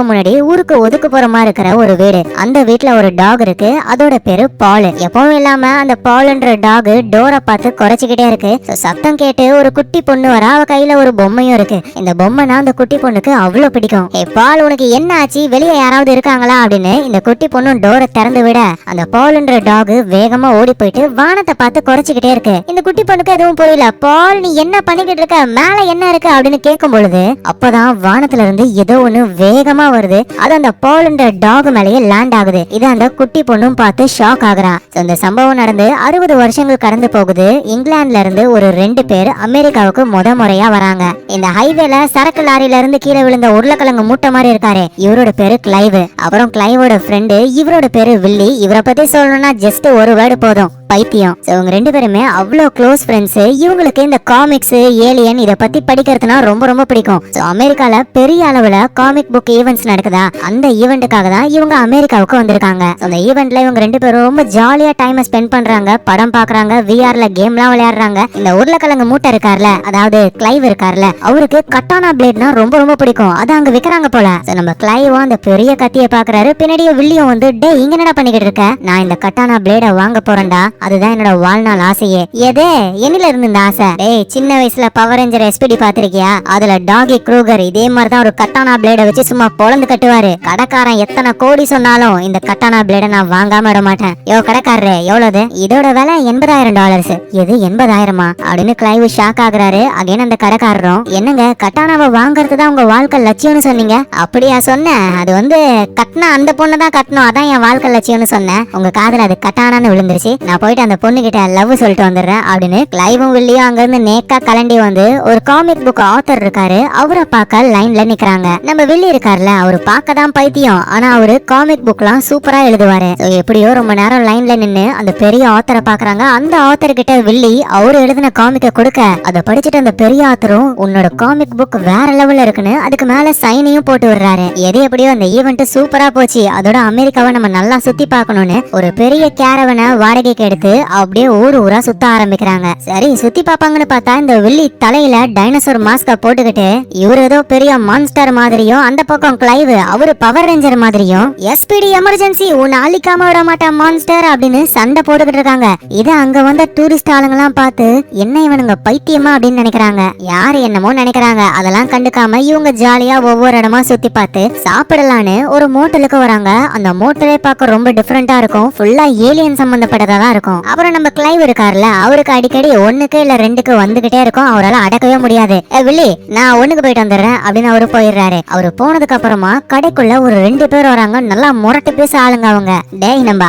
முன்னாடி ஊருக்கு ஒதுக்கு போறமா இருக்கிற ஒரு வீடு. அந்த வீட்ல ஒரு டாக் இருக்கு. அதோட பேரு பால். எப்பவும் இல்லாம அந்த பால்ன்ற டாக் டோரை பார்த்து குறைச்சிக்கிட்டே இருக்கு. சத்தம் கேட்டு ஒரு குட்டி பொண்ணு வர, அவ கையில ஒரு பொம்மையும் இருக்கு. இந்த பொம்மைனா அந்த குட்டி பொண்ணுக்கு அவ்வளவு பிடிக்கும். பால், உனக்கு என்ன ஆச்சு, வெளியே யாராவது இருக்காங்களா அப்படின்னு இந்த குட்டி பொண்ணு டோரை திறந்து விட அந்த பால்ன்ற டாக் வேகமா ஓடி போயிட்டு வானத்தை பார்த்து குறைச்சிக்கிட்டே இருக்கு. இந்த குட்டி பொண்ணுக்கு எதுவும் புரியல. பால், நீ என்ன பண்ணிக்கிட்டு இருக்க, மேல என்ன இருக்கு அப்படின்னு கேட்கும் பொழுது அப்பதான் வானத்துல இருந்து ஏதோ ஒண்ணு வேகமா வருது. அது அந்த பால்ன்ற டாக் மேலேயே லேண்ட் ஆகுது. இது அந்த குட்டி பொண்ணும் பார்த்து ஷாக் ஆகுறா. இந்த சம்பவம் நடந்து 60 வருஷங்கள் கடந்து போகுது. இங்கிலாந்துல இருந்து ஒரு 2 பேர் அமெரிக்காவுக்கு முறையா வராங்க. இந்த ஹைவேல சரக்கு லாரியில இருந்து கீழே விழுந்த உருளைக்கிழங்கு மூட்டை மாதிரி இருக்காரு, இவரோட பேரு கிளைவ். அப்புறம் கிளைவோட ஃப்ரெண்டு, இவரோட பேரு வில்லி. இவரை பத்தி சொல்லணும்னா ஜஸ்ட் ஒரு வேர்டு போதும், பைத்தியம். இவங்க 2 பேருமே அவ்வளோ க்ளோஸ் ஃப்ரெண்ட்ஸ். இவங்களுக்கு இந்த காமிக்ஸ், ஏலியன் இத பத்தி படிக்கிறதுனா ரொம்ப ரொம்ப பிடிக்கும். அமெரிக்கால பெரிய அளவுல காமிக் புக் ஈவென்ட்ஸ் நடக்குதா, அந்த ஈவெண்ட்டுக்காக தான் இவங்க அமெரிக்காவுக்கு வந்திருக்காங்க. அந்த ஈவெண்ட்ல இவங்க 2 பேரும் ரொம்ப ஜாலியா டைம் ஸ்பெண்ட் பண்றாங்க, படம் பாக்குறாங்க, விஆர்ல கேம்லாம் விளையாடுறாங்க. இந்த உருளைக்கிழங்கு மூட்டை இருக்கார்ல, அதாவது கிளைவ் இருக்கார்ல, அவருக்கு கட்டானா பிளேட்னா ரொம்ப ரொம்ப பிடிக்கும். அதை அங்க விக்கிறாங்க போல. நம்ம கிளைவ் அந்த பெரிய கத்தியை பாக்குறாரு. பின்னாடியே வில்லியும் வந்து, டே இங்க என்னடா பண்ணிக்கிட்டு இருக்க, நான் இந்த கட்டானா பிளேட வாங்க போறேன்டா, அதுதான் என்னோட வாழ்நாள் ஆசையே. எதே என்னில இருந்து இந்த ஆசை? டேய், சின்ன வயசுல பவர் ரேஞ்சர் எஸ்பிடி பாத்திருக்கியா, அதுல டாகி க்ரூகர் இதே மாதிரிதான் ஒரு கட்டானா பிளேட வச்சு சும்மா பொழந்து கட்டுவாரு. கடைக்காரன் எத்தனை கோடி சொன்னாலும் இந்த கட்டானா பிளேட நான் வாங்காம விட மாட்டேன். யோ கடைக்காரரு, எவ்வளவு? இதோட விலை $80,000. எது 80,000-மா அப்படின்னு கிளைவ் ஷாக் ஆகுறாரு. அகைன் அந்த கடைக்காரரும், என்னங்க கட்டானாவை வாங்குறதுதான் உங்க வாழ்க்கை லட்சியம்னு சொன்னீங்க? அப்படியா சொன்னேன், அது வந்து கட்டினா அந்த பொண்ணு தான் கட்டணும், அதான் என் வாழ்க்கை லட்சியம்னு சொன்னேன். உங்க காதுல அது கட்டானான்னு விழுந்துருச்சு, நான் போயிட்டு அந்த பொண்ணு கிட்ட லவ் சொல்லிட்டு வந்துடுறேன் அப்படின்னு கிளைவும் வில்லியும் அங்க இருந்து நேக்கா கலண்டி வந்து ஒரு காமிக் புக் ஆத்தர் இருக்காரு, அவரை பார்க்க லைன்ல நிக்கிறாங்க. நம்ம வில்லி இருக்காருல, அவரு பார்க்க தான் பைத்தியம், ஆனா அவரு காமிக் புக்லாம் சூப்பரா எழுதுவாரு. எப்படியோ ரொம்ப நேரம் லைன்ல நின்னு அந்த பெரிய ஆத்தரை பாக்குறாங்க. அந்த ஆத்தர் கிட்ட வில்லி அவரு எழுதின காமிக்க கொடுக்க, அதை படிச்சுட்டு அந்த பெரிய ஆத்தரும், உன்னோட காமிக் புக் வேற லெவல்ல இருக்குன்னு அதுக்கு மேல சைனையும் போட்டு விடுறாரு. எது எப்படியோ அந்த ஈவெண்ட் சூப்பரா போச்சு. அதோட அமெரிக்காவை நம்ம நல்லா சுத்தி பார்க்கணும்னு ஒரு பெரிய கேரவனை வாடகைக்கு எடுத்து அப்படியே ஊரா சுத்த ஆரம்பிக்கிறாங்க. சரி, சுத்தி பாப்பாங்கன்னு பார்த்தா இந்த வில்லி தலையில டைனோசர் மாஸ்க போட்டுக்கிட்டு இவரு ஏதோ பெரிய மான்ஸ்டர் மாதிரியும், அந்த பக்கம் கிளைவ் அவரு பவர் ரேஞ்சர் மாதிரியும், எஸ்பிடி எமர்ஜென்சி உன்னை அழிக்காம விட மாட்டான் மான்ஸ்டர் அப்படின்னு சண்டை போட்டுக்கிட்டு இருக்காங்க. இதை அங்க வந்த டூரிஸ்ட் ஆளுங்கெல்லாம் பார்த்து, என்ன இவனுங்க பைத்தியமா அப்படின்னு நினைக்கிறாங்க. யாரு என்னமோ நினைக்கிறாங்க, அதெல்லாம் கண்டுக்காம இவங்க ஜாலியா ஒவ்வொரு இடமா சுத்தி பார்த்து சாப்பிடலான்னு ஒரு மோட்டலுக்கு வராங்க. அந்த மோட்டலே பார்க்க ரொம்ப டிஃபரெண்டா இருக்கும், ஃபுல்லா ஏலியன் சம்பந்தப்பட்டதா தான் இருக்கும். அப்புறம் நம்ம கிளைவ் இருக்காருல, அவருக்கு அடிக்கடி 1க்கு இல்ல 2க்கு வந்துகிட்டே இருக்கும், அவரால் அடக்கவே முடியாது. வில்லி, நான் 1க்கு போயிட்டு வந்துடுறேன் அப்படின்னு அவரு போயிடுறாரு. அவரு போனதுக்கு அப்புறமா கடைக்குள்ள ஒரு 2 பேர் வராங்க, நல்லா முரட்டு பேச ஆளுங்க அவங்க. டேய், நம்ம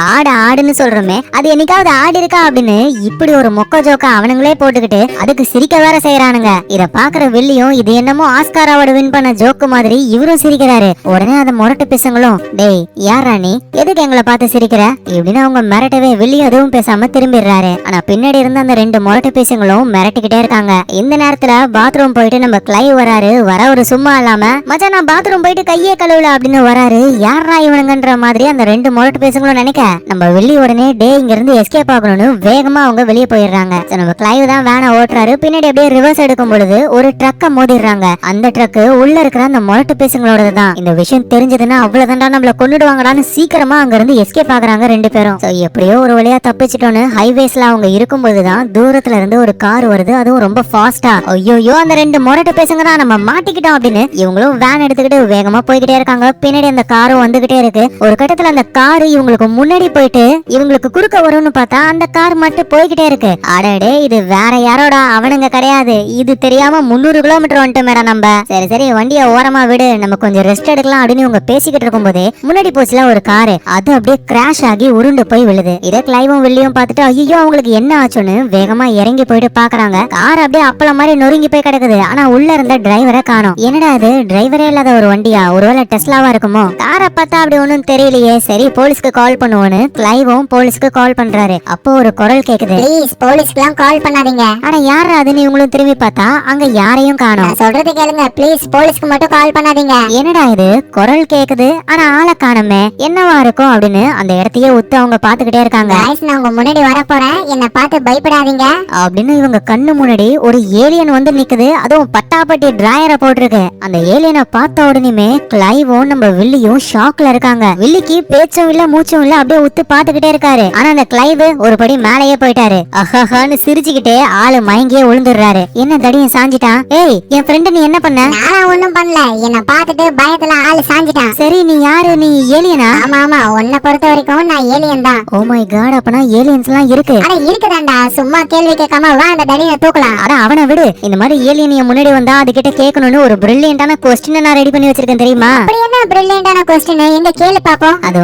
ஆடுன்னு சொல்றோமே, அது என்னைக்காவது ஆடி இருக்கா அப்படின்னு இப்படி ஒரு மொக்க ஜோக்கா அவனுங்களே போட்டுக்கிட்டு அதுக்கு சிரிக்க வேற செய்யறானுங்க. இத பாக்குற வில்லியும், இது என்னமோ ஆஸ்கார் அவார்டு வின் பண்ண ஜோக்கு மாதிரி இவரும் சிரிக்கிறாரு. உடனே அந்த முரட்டு பேசுங்களும், டேய் யாரா நீ, எதுக்கு எங்களை பார்த்து சிரிக்கிற இப்படின்னு அவங்க மிரட்டவே வில்லி எதுவும் பேசாம திரும்பிடுறாரு. ஆனா பின்னாடி இருந்து அந்த 2 முரட்டு பேசுங்களும் மிரட்டிக்கிட்டே இருக்காங்க. இந்த நேரத்துல பாத்ரூம் போயிட்டு நம்ம கிளைவ் வராரு. வர ஒரு சும்மா இல்லாம, மச்சான் நான் பாத்ரூம் போயிட்டு கையே கழுவல அப்படின்னு வராரு. யாரா இவனுங்கன்ற மாதிரி அந்த 2 முரட்டு பேசுங்களும் நினைக்க, நம்ம வில்லி உடனே டே இங்க இருந்து எஸ்கேப் ஆகணும்னு வேகமா அவங்க வெளியே போயிடுறாங்க. நம்ம கிளைவ் தான் வேனை ஓட்டுறாரு. பின்னாடி அப்படியே ரிவர்ஸ் எடுக்கும் பொழுது ஒரு ட்ரக்க மோதிடுறாங்க. அந்த ட்ரக் உள்ள இருக்கிற அந்த முரட்டு பேசுங்களோட தான். இந்த விஷயம் தெரிஞ்சதுன்னா அவ்வளவுதான்டா, நம்மள கொண்டுடுவாங்கடான்னு சீக்கிரமா அங்க இருந்து எஸ்கேப் ஆகுறாங்க 2 பேரும். எப்படியோ ஒரு வழியா தப்பிச்சிட்டோன்னு ஹைவேஸ்ல அவங்க இருக்கும்போதுதான் தூரத்துல இருந்து ஒரு கார் வருது, அதுவும் ரொம்ப ஃபாஸ்டா. ஐயோ, அந்த 2 முரட்டு பேசுங்க தான், நம்ம மாட்டிக்கிட்டோம் அப்படின்னு இவங்களும் வேன் எடுத்துக்கிட்டு வேகமா போய்கிட்டே இருக்காங்க. பின்னாடி அந்த காரும் வந்துகிட்டே இருக்கு. ஒரு கட்டத்துல அந்த காரு இவங்களுக்கு முன்னாடி போயிட்டு இவங்களுக்கு குறுக்க வரும்னு பார்த்தா அந்த கார் மட்டும் போய்கிட்டே இருக்கு. அடடே, இது வேற யாரோட, அவனுங்க கிடையாது. இது தெரியாம 300 கிலோமீட்டர் வந்துட்டு மேடம் நம்ம. சரி வண்டியை ஓரமா விடு, நம்ம கொஞ்சம் ரெஸ்ட் எடுக்கலாம் அப்படின்னு இவங்க பேசிக்கிட்டு இருக்கும் போதே முன்னாடி போச்சுல ஒரு காரு, அது அப்படியே கிராஷ் ஆகி உருண்டு போய் விழுது. இதை கிளைவும் வில்லியும் பார்த்துட்டு ஐயோ அவங்களுக்கு என்ன ஆச்சுன்னு வேகமா இறங்கி போயிட்டு பாக்குறாங்க. கார் அப்படியே அப்பளம் மாதிரி நொறுங்கி போய் கிடக்குது. ஆனா உள்ள இருந்த டிரைவரை காணோம். என்னடா இது, டிரைவரே இல்லாத ஒரு வண்டியா, ஒருவேளை டெஸ்லாவா இருக்குமோ? காரை பார்த்தா அப்படி ஒண்ணும் தெரியலையே. சரி போலீஸ்க்கு கால் பண்ணுவோன்னு கிளைவும் போலீஸ்க்கு கால் பண்றாரு. அப்போ ஒரு குரல் கேக்குது, ப்ளீஸ் போலீஸ்க்குலாம் கால் பண்ணாதீங்க. ஆனா யாரா அதுன்னு இவங்களும் திரும்பி பார்த்தா அங்க யாரையும் காணோம். சொல்றது கேளுங்க, ப்ளீஸ் போலீஸ்க்கு மட்டும் கால் பண்ணாதீங்க. என்னடா இது, குரல் கேக்குது ஆனா ஆளை காணுமே, என்னவா இருக்கும் அப்படின்னு அந்த இடத்தையே உத்து அவங்க பாத்துக்கிட்டே இருக்காங்க. நான் உங்க முன்னாடி வர போறேன், என்ன பார்த்து பயப்படாதீங்க அப்படின்னு இவங்க கண்ணு முன்னாடி ஒரு ஏலியன் வந்து நிக்குது. அதுவும் பட்டாப்பட்டி டிராயரை போட்டிருக்கு. அந்த ஏலியனை பார்த்த உடனேமே கிளைவும் நம்ம வில்லியும் ஷாக்ல இருக்காங்க. வில்லிக்கு பேச்சும் இல்ல மூச்சும் இல்ல, அப்படியே உத்து பாத்துக்கிட்டே இருக்காரு. ஆனா அந்த கிளைவ் ஒரு படி மேலேயே போயிட்டாரு. அஹான்னு சிரிச்சுக்கிட்டே ஆளு மயங்கியே விழுந்துடுறாரு. என்ன தடியன் சாஞ்சிட்டான்? ஏய் என் ஃப்ரெண்ட், நீ என்ன பண்ண? நான் ஒண்ணும் பண்ணல, என்ன பார்த்துட்டு பயத்துல ஆளு சாஞ்சிட்டான். சரி நீ யாரு? நீ ஏலியனா? ஆமா ஆமா, உன்னை பொறுத்த வரைக்கும் நான் ஏலியன் தான். ஓ மை காட், அப்பனா ஏலியன்ஸ் எல்லாம் இருக்கு. அட இருக்குதாண்டா, சும்மா கேள்வி கேட்காம வா அந்த தடியை தூக்கலாம். அட அவனை விடு. இந்த மாதிரி ஏலியன் முன்னாடி வந்தா அது கிட்ட கேட்கணும்னு ஒரு பிரில்லியன்டான கொஸ்டின் நான் ரெடி பண்ணி வச்சிருக்கேன் தெரியுமா? அப்படி என்ன பிரில்லியன்டான கொஸ்டின்? எங்க கேளு பாப்போம். அது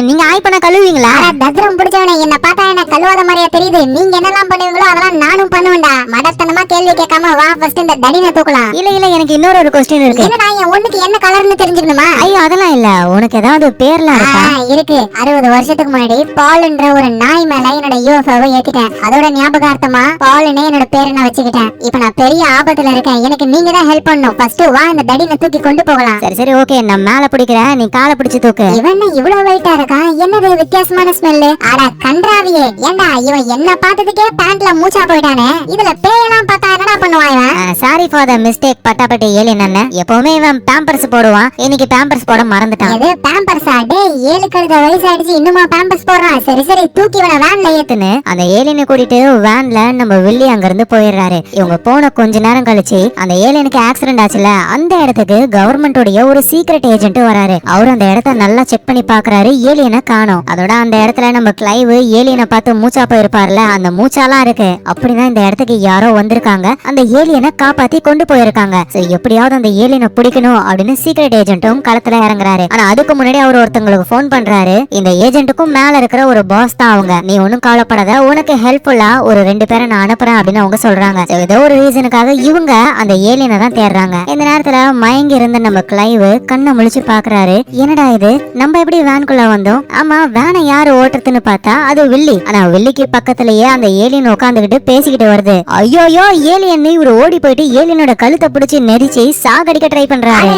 நீங்க ஆய் பண்ண கழுவீங்களா? அட தத்ரம் பிடிச்சவனே, என்ன பார்த்தா என்ன கழுவாத மாதிரியா தெரியுது? நீங்க என்னெல்லாம் பண்ணுவீங்களோ அதெல்லாம் நானும் பண்ணுவேன்டா. மடத்தனமா கேள்வி கேட்காம வா ஃபர்ஸ்ட் இந்த தடியை தூக்கலாம். இல்ல இல்ல, எனக்கு இன்னொரு ஒரு கொஸ்டின் இருக்கு. என்னடா, என் ஒண்ணுக்கு என்ன கலர்னு தெரிஞ்சுக்கணுமா? ஐயோ அதெல்லாம் இல்ல. உனக்கு ஏதாவது பேர்லாம் இருக்கா? இருக்கு. 60 வருஷத்துக்கு முன்னாடி பால்ன்ற ஒரு நாய் மேல என்னோட யூஎஃப்ஓவை ஏத்திட்டேன். அதோட ஞாபகார்த்தமா பால்னே என்னோட பேரை நான் வச்சுக்கிட்டேன். இப்ப நான் பெரிய ஆபத்துல இருக்கேன், எனக்கு நீங்க தான் ஹெல்ப் பண்ணணும். ஃபர்ஸ்ட் வா இந்த தடியை தூக்கி கொண்டு போகலாம். சரி சரி ஓகே, நான் மேல பிடிக்கிறேன், நீ காலை பிடிச்சு தூக்கு. இவன் இவ்வளவு வெயிட்டா இருக்கான், என்னது வித்தியாசமான ஸ்மெல். அட கன்றாவியே, ஏண்டா இவன் என்ன பார்த்ததுக்கே பேண்ட்ல மூச்சா போயிட்டானே. இதுல பேயெல்லாம் பார்த்தா என்னடா பண்ணுவான் இவன்? சாரி ஃபார் த மிஸ்டேக் பட்டாப்பட்டி ஏலியன் அண்ணன். எப்பவுமே இவன் பேம்பர்ஸ் போடுவான், இன்னைக்கு பேம்பர்ஸ் போட மறந்துட்டான். இது பேம்பர்ஸா? டேய் 7 கழுத வயசாயிடுச்சு, இன்னுமா பேம்பர்ஸ் போடுறான்? சரி சரி, தூக்கி இவனை வேன்ல ஏத்துன்னு அந்த ஏலியனை கூட்டிட்டு வேன்ல நம்ம வில்லி அங்க இருந்து போயிடுறாரு. இவங்க போன கொஞ்ச நேரம் கழிச்சு அந்த ஏலியனுக்கு ஆக்சிடென்ட் ஆச்சுல, அந்த இடத்துக்கு கவர்மெண்டோடைய ஒரு சீக்ரெட் ஏஜென்ட் வராரு. அவரு அந்த இடத்த நல்லா செக் பண்ணி பாக்குறாரு, ஏலியனை காணோம். அதோட அந்த இடத்துல நம்ம கிளைவ் ஏலியனை பார்த்து மூச்சா போயிருப்பார்ல, அந்த மூச்சாலாம் இருக்கு. அப்படிதான் இந்த இடத்துக்கு யாரோ வந்திருக்காங்க, அந்த ஏலியனை காப்பாத்தி கொண்டு போயிருக்காங்க. சரி எப்படியாவது அந்த ஏலியனை பிடிக்கணும் அப்படின்னு சீக்ரெட் ஏஜென்ட்டும் களத்துல இறங்குறாரு. ஆனா அதுக்கு முன்னாடி அவர் ஒருத்தங்களுக்கு போன் பண்றாரு. இந்த ஏஜென்ட்டுக்கும் மேல இருக்கிற ஒரு பாஸ் தான் அவங்க. நீ ஒன்னும் கவலைப்படாத, உனக்கு ஹெல்ப்ஃபுல்லா ஒரு 2 பேரை நான் அனுப்புறேன் அப்படின்னு அவங்க சொல்றாங்க. ஏதோ ஒரு ரீசனுக்காக இவங்க அந்த ஏலியனை தான் தேடுறாங்க. இந்த நேரத்துல மயங்கி இருந்த நம்ம கிளைவ் கண்ணை முழிச்சு பாக்குறாரு. என்னடா இது, நம்ம எப்படி வேன்குள்ள வந்தோம்? ஆமா, வேனை யாரு ஓட்டுறதுன்னு பார்த்தா அது வில்லி. ஆனா வில்லிக்கு பக்கத்திலேயே அந்த ஏலியன் உட்காந்துக்கிட்டு பேசிக்கிட்டு வருது. ஐயோயோ ஏலியன் இவரு ஓடி போயிட்டு ஏலியனோட கழுத்தை பிடிச்சி நெரிச்சு சாகடிக்க ட்ரை பண்றாரு.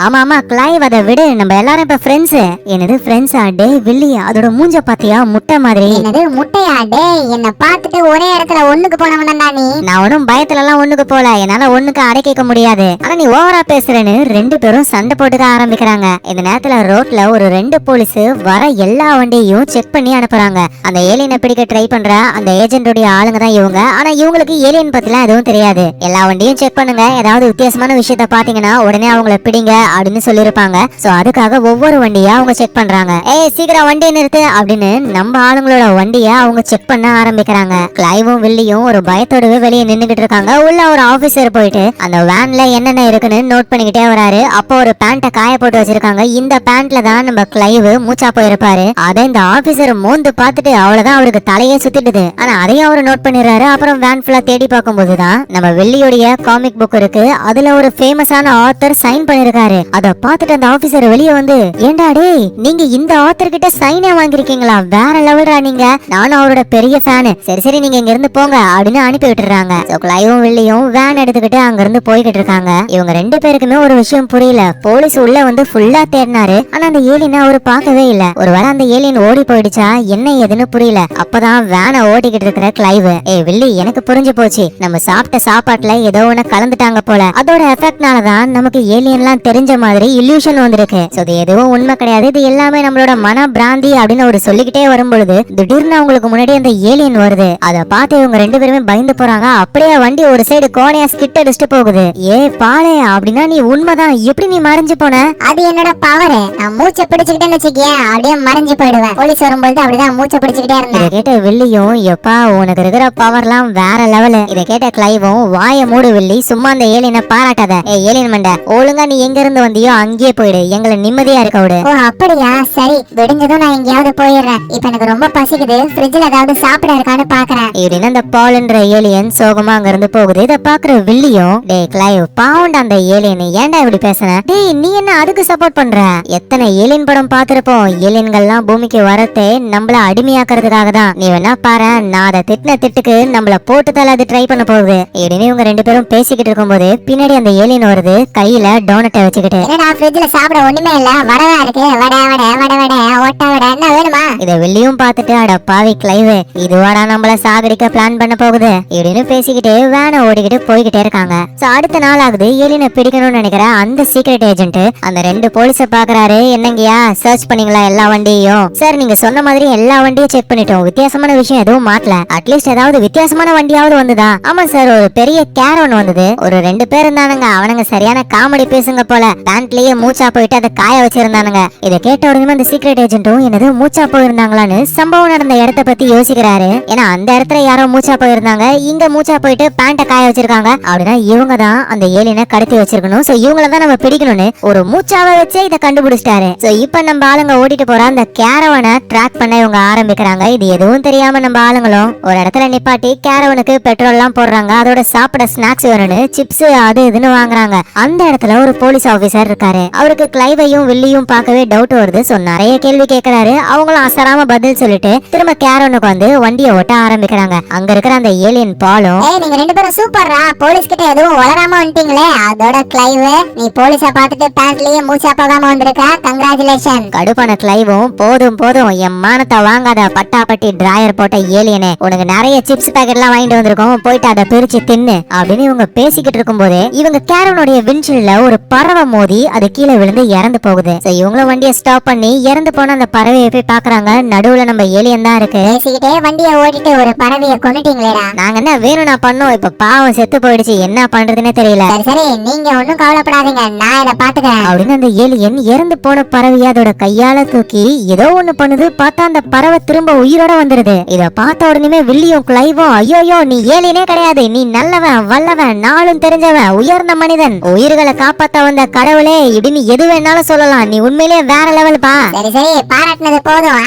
ஆமா ஆமா கிளைவ், அதை விடு, நம்ம எல்லாரும் இப்ப ஃப்ரெண்ட்ஸ். என்னது ஃப்ரெண்ட்ஸா? டே வில்லி, அதோட மூஞ்ச பாத்தியா, முட்டை மாதிரி. என்னது முட்டையா? டேய் என்ன பார்த்துட்டு ஒரே இடத்துல ஒண்ணுக்கு போனவனடா நீ. நான் ஒன்னும் பயத்துல எல்லாம் ஒண்ணுக்கு போல, என்னால ஒண்ணுக்கு அடக்கிக்க முடியாது. ஆனா நீ ஓவரா பேசுறேன்னு 2 பேரும் சண்டை போட்டுக்க ஆரம்பிக்கிறாங்க. இந்த நேரத்துல ரோட்ல ஒரு 2 போலீஸ் வர எல்லா வண்டியையும் செக் பண்ணி அனுப்புறாங்க. அந்த ஏலியனை பிடிக்க ட்ரை பண்ற அந்த ஏஜென்டோட ஆளுங்க தான் இவங்க. ஆனா இவங்களுக்கு ஏலியன் பத்திலாம் எதுவும் தெரியாது. எல்லா வண்டியும் செக் பண்ணுங்க, ஏதாவது வித்தியாசமான விஷயத்த பாத்தீங்கன்னா உடனே அவங்கள பிடிங்க அப்படின்னு சொல்லிருப்பாங்க. சோ அதுக்காக ஒவ்வொரு வண்டியா அவங்க செக் பண்றாங்க. ஏய் சீக்கிரம் வண்டியை நிறுத்து அப்படின்னு நம்ம ஆளுங்களோட வண்டிய அவங்க செக் பண்ண ஆரம்பிக்கிறாங்க. கிளைவும் வில்லியும் ஒரு பயத்தோடவே வெளியே நின்னுகிட்டு இருக்காங்க. உள்ள ஒரு ஆபீசர் போயிட்டு அந்த வேன்ல என்னென்ன இருக்குன்னு நோட் பண்ணிக்கிட்டே வராரு. அப்போ ஒரு பேண்ட காய போட்டு வச்சிருக்காங்க. இந்த பேண்ட்ல தான் நம்ம கிளைவ் மூச்சா போயிருப்பாரு. அதை இந்த ஆபீசர் மோந்து பார்த்துட்டு அவ்வளவுதான் அவருக்கு தலையே சுத்திடுது. ஆனா அதையும் அவரு நோட் பண்ணிடுறாரு. அப்புறம் வேன் ஃபுல்லா தேடி பார்க்கும்போது தான் நம்ம வில்லியோடைய காமிக் புக் இருக்கு. அதுல ஒரு ஃபேமஸான ஆத்தர் சைன் பண்ணிருக்காரு. அத பார்த்துட்டு அந்த ஆபீசர் வெளியே வந்து, ஏண்டா டேய் நீங்க இந்த ஆத்தர் கிட்ட சைனே வாங்கிருக்கீங்களா, வேற லெவல்ரா நீங்க, நானும் அவரோட பெரிய ஃபேனு. சரி சரி நீங்க இங்க இருந்து போங்க அப்படின்னு அனுப்பி விட்டுறாங்க. கிளைவும் வில்லியும் வேன் எடுத்துக்கிட்டு அங்க இருந்து போய்கிட்டு இருக்காங்க. இவங்க 2 பேருக்குமே ஒரு விஷயம் புரியல. போலீஸ் உள்ள வந்து ஃபுல்லா தேடினாரு, ஆனா அந்த ஏலியனை அவரு பார்க்கவே இல்ல. ஒருவேளை அந்த ஏலியன் ஓடி போயிடுச்சா என்ன ஏதுன்னு புரியல. அப்பதான் வேனை ஓட்டிக்கிட்டு இருக்கிற கிளைவ், ஏய் வில்லி எனக்கு புரிஞ்சு போச்சு, நம்ம சாப்பிட்ட சாப்பாட்டுல ஏதோ ஒண்ணு கலந்துட்டாங்க போல, அதோட எஃபெக்ட்னாலதான் நமக்கு ஏலியன்லாம் தெரிஞ்ச மாதிரி இல்யூஷன் வந்திருக்கு. இது எதுவும் உண்மை கிடையாது, இது எல்லாமே நம்மளோட மன பிராந்தி அப்படின்னு ஒரு சொல்லிக்கிட்டே வரும்பொழுது திடீர்னு அவங்களுக்கு முன்னாடி அந்த ஏலியன் வருது. அதை பார்த்து இவங்க 2 பேருமே பயந்து போறாங்க. அப்படியே வண்டி ஒரு சைடு கோணையா ஸ்கிட் அடிச்சுட்டு போகுது. ஏ பாலே, அப்படின்னா நீ உண்மைதான், எப்படி நீ மறைஞ்சு போன? அது என்னோட பவர், நான் மூச்சை பிடிச்சுக்கிட்டேன்னு வச்சுக்கேன் அப்படியே மறைஞ்சு போயிடுவேன். போலீஸ் வரும்போது அப்படிதான் மூச்சை பிடிச்சுக்கிட்டே இருந்தேன். இதை கேட்ட வில்லியும், எப்பா உனக்கு இருக்கிற பவர்லாம் வேற லெவலு. இதை கேட்ட கிளைவும், வாய மூடு வில்லி, சும்மா அந்த ஏலியனை பாராட்டாத. ஏ ஏலியன் மண்ட, ஒழுங்கா நீ எங்க இருந்து வந்தியோ அங்கேயே போயிடு, எங்களை நிம்மதியா இருக்க விடு. ஓ அப்படியா, சரி விடிஞ்சதும் நான் எங்கேயாவது போயிடுறேன். இப்ப எனக்கு ரொம்ப பசிக்குது, ஃப்ரிட்ஜ்ல ஏதாவது சாப்பிட இருக்கான்னு பாக்குறேன். இப்படின்னு அந்த பால்ன்ற ஏலியன் சோகமா அங்க இருந்து போகுது. இதை பாக்குற வில்லியும், டேய் கிளைவ் பாவுண்டா அந்த ஏலியன், ஏன்டா இப்படி பேசுன? டேய் நீ என்ன அதுக்கு சப்போர்ட் பண்ற? எத்தனை ஏலியன் படம் பாத்திருப்போம், ஏலியன்கள்லாம் பூமிக்கு வரத்தே நம்மள அடிமையாக்குறதுக்காக தான். நீ வேணா பாரு, நான் அதை திட்டின திட்டுக்கு நம்மள போட்டு தலை அது ட்ரை பண்ண போகுது. இப்படின்னு இவங்க 2 பேரும் பேசிக்கிட்டு இருக்கும்போது பின்னாடி அந்த ஏலியன் வருது, கையில டோனட்டை வச்சுக்கிட்டு. கேட்டுக்கிட்டு. என்னடா ஃப்ரிட்ஜ்ல சாப்பிட ஒண்ணுமே இல்ல, வடவா இருக்கு, வட வட வட வட ஒட்ட வட, என்ன வேணுமா? இத வெள்ளியும் பார்த்துட்டு அட பாவி கிளைவ், இதுவாடா நம்மள சாகடிக்க பிளான் பண்ண போகுது இப்படின்னு பேசிக்கிட்டு வேனை ஓடிக்கிட்டு போய்கிட்டே இருக்காங்க. சோ அடுத்த நாள் ஆகுது. ஏலியனை பிடிக்கணும்னு நினைக்கிற அந்த சீக்ரெட் ஏஜென்ட் அந்த 2 போலீஸ பாக்குறாரு. என்னங்கயா சர்ச் பண்ணீங்களா எல்லா வண்டியையும்? சார் நீங்க சொன்ன மாதிரி எல்லா வண்டியும் செக் பண்ணிட்டோம், வித்தியாசமான விஷயம் எதுவும் மாட்டல. அட்லீஸ்ட் ஏதாவது வித்தியாசமான வண்டியாவது வந்துதா? ஆமா சார், ஒரு பெரிய கேரவன் வந்தது, ஒரு 2 பேர் இருந்தானுங்க, அவனுங்க சரியான காமெடி பேசுங்க போல, பேண்ட்லயே மூச்சா போயிட்டு அதை காய வச்சிருந்தானுங்க. இதை கேட்ட உடனே அந்த சீக்ரெட் ஏஜென்ட்டும் என்னது மூச்சா போயிருந்தாங்களான்னு சம்பவம் நடந்த இடத்த பத்தி யோசிக்கிறாரு. ஏன்னா அந்த இடத்துல யாரோ மூச்சா போயிருந்தாங்க, இங்க மூச்சா போயிட்டு பேண்ட காய வச்சிருக்காங்க அப்படின்னா இவங்க தான் அந்த ஏலியனை கடத்தி வச்சிருக்கணும். சோ இவங்கள தான் நம்ம பிடிக்கணும்னு ஒரு மூச்சாவை வச்சே இதை கண்டுபிடிச்சிட்டாரு. சோ இப்ப நம்ம ஆளுங்க ஓட்டிட்டு போற அந்த கேரவனை ட்ராக் பண்ண இவங்க ஆரம்பிக்கிறாங்க. இது எதுவும் தெரியாம நம்ம ஆளுங்களும் ஒரு இடத்துல நிப்பாட்டி கேரவனுக்கு பெட்ரோல் எல்லாம் போடுறாங்க. அதோட சாப்பிட ஸ்நாக்ஸ் வேணும்னு சிப்ஸ் அது இதுன்னு வாங்குறாங்க. அந்த இடத்துல ஒரு போலீஸ் ஆபீசர் இருக்காரு. அவருக்கு கிளைவையும் வில்லியும் பார்க்கவே டவுட் வருது. சோ நிறைய கேள்வி கேட்கிறாரு. அவங்களும் அசராம பதில் சொல்லிட்டு திரும்ப கேரவனுக்கு வந்து வண்டியை ஓட்ட ஆரம்பிக்கிறாங்க. அங்க இருக்கிற அந்த ஏலியன் பாலும், நீங்க 2 பேரும் சூப்பர்ரா, போலீஸ் கிட்ட எதுவும் வளராம வந்துட்டீங்களே. அதோட கிளைவ், நீ போலீஸ பார்த்துட்டு பேண்ட்லயே மூச்சா போகாம வந்திருக்க, கங்க்ராச்சுலேஷன். கடுப்பான கிளைவும், போதும் போதும் என் மானத்தை வாங்காத பட்டாப்பட்டி டிராயர் போட்ட ஏலியனே, உனக்கு நிறைய சிப்ஸ் பாக்கெட் எல்லாம் வாங்கிட்டு வந்திருக்கோம், போயிட்டு அதை பிரிச்சு தின்னு அப்படின்னு இவங்க பேசிக்கிட்டு இருக்கும் போதே இவங்க கேரவனுடைய விண்ட்ஷீல்ட்ல ஒரு பறவை மோதி அது கீழே விழுந்து இறந்து போகுது. இவங்களும் வண்டியை ஸ்டாப் பண்ணி இறந்து போன அந்த பறவையை போய் பாக்குறாங்க. நடுவுல நம்ம ஏலியன் தான் இருக்கு. பேசிக்கிட்டே வண்டியை ஓட்டிட்டு ஒரு பறவையை கொன்னுட்டீங்களேடா. நாங்க என்ன வேணும்னா பண்ணோம், இப்ப பாவம் செத்து போயிடுச்சு, என்ன பண்றதுன்னே தெரியல. சரி சரி, நீங்க ஒண்ணும் கவலைப்படாதீங்க, நான் இதை பாத்துக்கிறேன் அப்படின்னு அந்த ஏலியன் இறந்து போன பறவையை அதோட கையால தூக்கி ஏதோ ஒண்ணு பண்ணுது. பார்த்தா அந்த பறவை திரும்ப உயிரோட வந்துருது. இத பார்த்த உடனே வில்லியும் கிளைவும், ஐயோயோ நீ ஏலியனே கிடையாது, நீ நல்லவன் வல்லவன் நாளும் தெரிஞ்சவன் உயர்ந்த மனிதன், உயிர்களை காப்பாத்த வந்த கடவுளே இப்படின்னு எது வேணாலும் சொல்லலாம், நீ உண்மையிலேயே வேற லெவல் பா. சரி சரி, பாராட்டினது போதும்.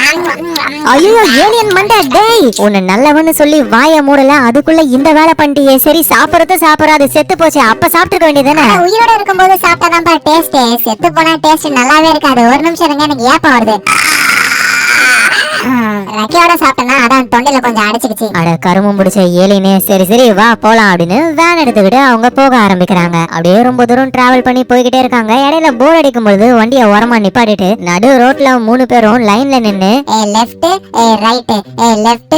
ஐயோ ஏலியன் மண்டை, டேய் உன்னை நல்லவன்னு சொல்லி வாய மூடல, அதுக்குள்ள இந்த வேலை பண்ணிட்டியே. சரி சாப்பிடுறது சாப்பிடாது செத்து போச்சு, அப்ப சாப்பிட்டுக்க வேண்டியதானே. உயிரோட இருக்கும்போது சாப்பிட்டாதான் டேஸ்ட், செத்து போனா டேஸ்ட் நல்லாவே இருக்காது. ஒரு நிமிஷம் இருங்க, எனக்கு ஏப்பம் வருது. ரக்கியோட சாப்பிட்டனா அதான் தொண்டையில கொஞ்சம் அடைச்சிக்கிச்சு. அட கருமம் பிடிச்ச ஏலியனே, சரி சரி வா போலாம் அப்படின்னு வேன் எடுத்துக்கிட்டு அவங்க போக ஆரம்பிக்கிறாங்க. அப்படியே ரொம்ப தூரம் டிராவல் பண்ணி போய்கிட்டே இருக்காங்க. இடையில போர் அடிக்கும் பொழுது வண்டியை ஓரமா நிப்பாட்டிட்டு நடு ரோட்ல 3 பேரும் லைன்ல நின்னு லெஃப்ட் ரைட் லெஃப்ட்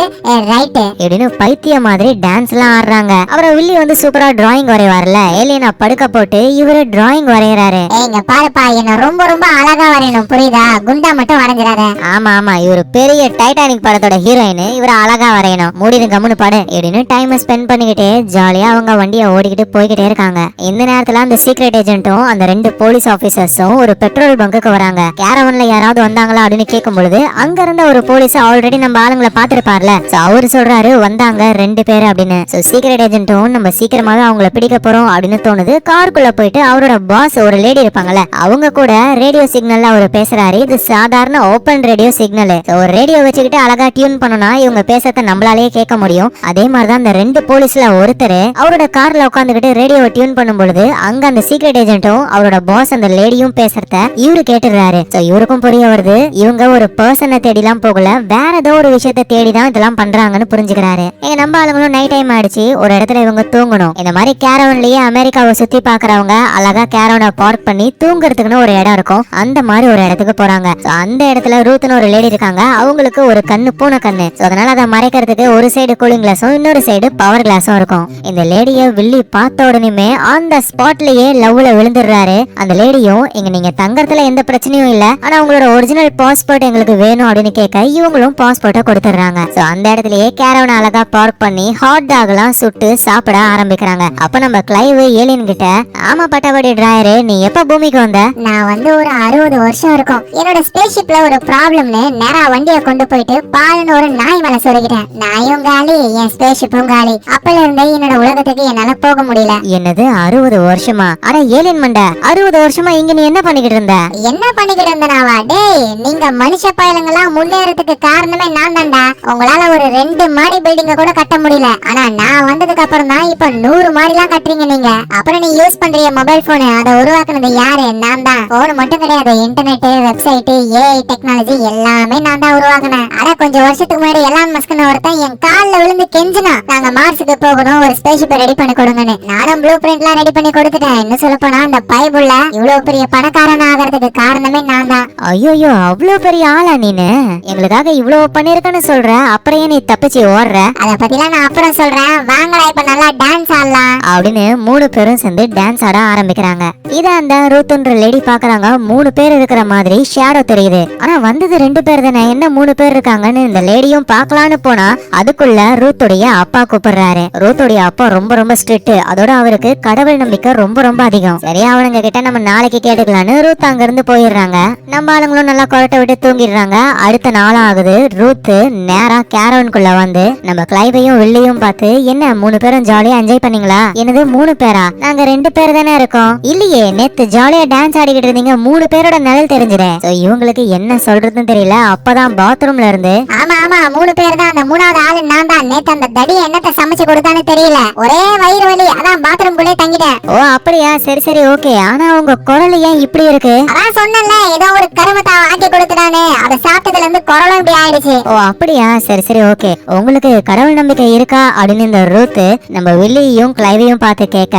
ரைட் இப்படின்னு பைத்திய மாதிரி டான்ஸ் எல்லாம் ஆடுறாங்க. அப்புறம் வில்லி வந்து சூப்பரா டிராயிங் வரைவார்ல, ஏலியனை படுக்க போட்டு இவரு டிராயிங் வரைகிறாரு. இங்க பாருப்பா, என்ன ரொம்ப ரொம்ப அழகா வரையணும், புரியுதா? குண்டா மட்டும் வரைஞ்சிடாத. ஆமா ஆமா, இவரு பெரிய டைட்டானிக் படத்தோட ஹீரோயின், இவரை அழகா வரையணும், மூடிடு கம்முனு படு இப்படின்னு டைம் ஸ்பெண்ட் பண்ணிக்கிட்டே ஜாலியா அவங்க வண்டியை ஓடிக்கிட்டு போய்கிட்டே இருக்காங்க. இந்த நேரத்துல அந்த சீக்ரெட் ஏஜென்ட்டும் அந்த 2 போலீஸ் ஆபீசர்ஸும் ஒரு பெட்ரோல் பங்குக்கு வராங்க. கேரவன்ல யாராவது வந்தாங்களா அப்படின்னு கேட்கும் பொழுது அங்க இருந்த ஒரு போலீஸ் ஆல்ரெடி நம்ம ஆளுங்களை பாத்துருப்பார்ல, அவரு சொல்றாரு வந்தாங்க 2 பேர் அப்படின்னு. சீக்ரெட் ஏஜென்ட்டும் நம்ம சீக்கிரமாவே அவங்கள பிடிக்க போறோம் அப்படின்னு தோணுது. காருக்குள்ள போயிட்டு அவரோட பாஸ் ஒரு லேடி இருப்பாங்கல்ல, அவங்க கூட ரேடியோ சிக்னல்ல அவரு பேசுறாரு. இது சாதாரண ஓபன் ரேடியோ சிக்னல். ஒரு ரேடியோ வச்சுக்கிட்டு அழகா டியூன் பண்ணனா இவங்க பேசறத நம்மளாலேயே கேட்க முடியும். அதே மாதிரிதான் அந்த 2 போலீஸ்ல ஒருத்தர் அவரோட கார்ல உட்காந்துக்கிட்டு ரேடியோவை டியூன் பண்ணும் பொழுது அங்க அந்த சீக்ரெட் ஏஜென்ட்டும் அவரோட பாஸ் அந்த லேடியும் பேசுறத இவரு கேட்டுறாரு. இவருக்கும் புரிய வருது இவங்க ஒரு பர்சனை தேடிலாம் போகல, வேற ஏதோ ஒரு விஷயத்தை தேடிதான் இதெல்லாம் பண்றாங்கன்னு புரிஞ்சுக்கிறாரு. எங்க நம்ம ஆளுங்களும் நைட் டைம் ஆயிடுச்சு, ஒரு இடத்துல இவங்க தூங்கணும். இந்த மாதிரி கேரவன்லயே அமெரிக்காவை சுத்தி பாக்குறவங்க அழகா கேரவனை பார்க் பண்ணி தூங்குறதுக்குன்னு ஒரு இடம் இருக்கும். அந்த மாதிரி ஒரு இடத்துக்கு போறாங்க. அந்த இடத்துல ரூத்னு ஒரு லேடி இருக்காங்க. அவங்களுக்கு ஒரு கண்ணு பூனை கண்ணு. அதனால அதை மறைக்கிறதுக்கு ஒரு சைடு கூலிங் கிளாஸும் இன்னொரு சைடு பவர் கிளாஸும் இருக்கும். இந்த லேடிய வில்லி பார்த்த உடனே அந்த ஸ்பாட்லயே லவ்ல விழுந்துடுறாரு. அந்த லேடியும் இங்க நீங்க தங்கறதுல எந்த பிரச்சனையும் இல்ல, ஆனா உங்களோட ஒரிஜினல் பாஸ்போர்ட் எங்களுக்கு வேணும் அப்படின்னு கேட்க இவங்களும் பாஸ்போர்ட்டை கொடுத்துடுறாங்க. அந்த இடத்துலயே கேரவன் அழகா பார்க் பண்ணி ஹாட் டாக் எல்லாம் சுட்டு சாப்பிட ஆரம்பிக்கிறாங்க. அப்ப நம்ம கிளைவ் ஏலியன் கிட்ட, ஆமா பட்டபடி டிராயரு நீ எப்ப பூமிக்கு வந்த? நான் வந்து ஒரு 60 வருஷம் இருக்கும். என்னோட ஸ்பேஸ்ஷிப்ல ஒரு ப்ராப்ளம்னு நேரா வண்டியை கொண்டு போயிட்டு பாலுன்னு ஒரு நாய் மேல சொருகிட்டேன். நாயும் காலி, என் ஸ்பேஸ்ஷிப்பும் காலி. அப்பல இருந்தே என்னோட உலகத்துக்கு என்னால போக முடியல. என்னது 60 வருஷமா? அட ஏலியன் மண்ட, 60 வருஷமா இங்க நீ என்ன பண்ணிக்கிட்டு இருந்த? என்ன பண்ணிக்கிட்டு இருந்தனாவா? டேய், நீங்க மனுஷ பயலுங்கெல்லாம் முன்னேறதுக்கு காரணமே நான் தான்டா. உங்களால ஒரு 2 மாடி பில்டிங்க கூட கட்ட முடியல. ஆனா நான் வந்ததுக்கு அப்புறம் தான் இப்ப 100 மாடிலாம் கட்டுறீங்க நீங்க. அப்புறம் நீ யூஸ் பண்றீங்க மொபைல் போனு, அதை உருவாக்குனது யாரு? நான் தான். போன் மட்டும் கிடையாது, இன்டர்நெட், வெப்சைட், ஏஐ டெக்னாலஜி எல்லாமே நான் தான் உருவாக்குனேன். அட கொஞ்சம் வருஷத்துக்கு முன்னாடி எலான் மஸ்க்னு ஒருத்தன் என் கால்ல விழுந்து கெஞ்சினா நாங்க மார்ஸுக்கு போகணும், ஒரு ஸ்பேஸ்ஷிப் ரெடி பண்ணி கொடுங்கன்னு. நானும் ப்ளூ பிரிண்ட்லாம் ரெடி பண்ணி கொடுத்துட்டேன். இன்னும் சொல்ல போனா அந்த பைபிள்ல இவ்வளவு பெரிய பணக்காரன் ஆகிறதுக்கு காரணமே நான் தான். ஐயோ அவ்வளவு பெரிய ஆளா நீனு? எங்களுக்காக இவ்வளவு பண்ணிருக்கன்னு சொல்ற, அப்புறம் ஏன் நீ தப்பிச்சு ஓடுற? அத பத்திலாம் நான் அப்புறம் சொல்றேன், வாங்கடா இப்ப நல்லா டான்ஸ் ஆடலாம் அப்படின்னு 3 பேரும் சேர்ந்து டான்ஸ் ஆட ஆரம்பிக்கிறாங்க. இத அந்த ரூத்ன்ற லேடி பாக்குறாங்க. 3 பேர் இருக்கிற மாதிரி ஷேடோ தெரியுது. ஆனா வந்தது 2 பேர் தானே, என்ன 3 பேர் இருக்காங்கன்னு இந்த லேடியும் பாக்கலான்னு போனா அதுக்குள்ள ரூத்துடைய அப்பா கூப்பிடுறாரு. ரூத்துடைய அப்பா ரொம்ப ரொம்ப ஸ்ட்ரிக்ட். அதோட அவருக்கு கடவுள் நம்பிக்கை ரொம்ப ரொம்ப அதிகம். சரியா அவனுங்க கிட்ட நம்ம நாளைக்கு கேட்டுக்கலான்னு ரூத் அங்க இருந்து போயிடுறாங்க. நம்ம ஆளுங்களும் நல்லா கொரட்டை விட்டு தூங்கிடுறாங்க. அடுத்த நாள் ஆகுது. ரூத் நேரா கேரவனுக்குள்ள வந்து நம்ம கிளைவையும் வில்லியும் பார்த்து, என்ன 3 பேரும் ஜாலியா என்ஜாய் பண்ணீங்களா? என்னது 3 பேரா? நாங்க 2 பேர் தானே இருக்கோம். இல்லையே, நேத்து ஜாலியா டான்ஸ் ஆடிக்கிட்டு இருந்தீங்க, 3 பேரோட நிழல் தெரிஞ்சுது. இவங்களுக்கு என்ன சொல்றதுன்னு தெரியல. அப்பதான் பாத்ரூம்ல இருந்து, ஆமா ஆமா 3 பேர் தான், அந்த 3வது ஆளு நான் தான். நேத்து அந்த தடி என்னத்த சமைச்சு கொடுத்தான்னு தெரியல, ஒரே வயிறு வலி, அதான் பாத்ரூம் குள்ளே தங்கிட்டேன். ஓ அப்படியா, சரி சரி ஓகே. ஆனா உங்க குரல் ஏன் இப்படி இருக்கு? அதான் சொன்னல, ஏதோ ஒரு கருமத்தை ஆக்கி கொடுத்துட்டானே, அதை சாப்பிட்டதுல இருந்து குரலும் இப்படி ஆயிடுச்சு. ஓ அப்படியா, சரி சரி ஓகே. உங்களுக்கு கடவுள் நம்பிக்கை இருக்கா அப்படின்னு இந்த ரூத் நம்ம வில்லியையும் கிளைவையும் பார்த்து கேட்க,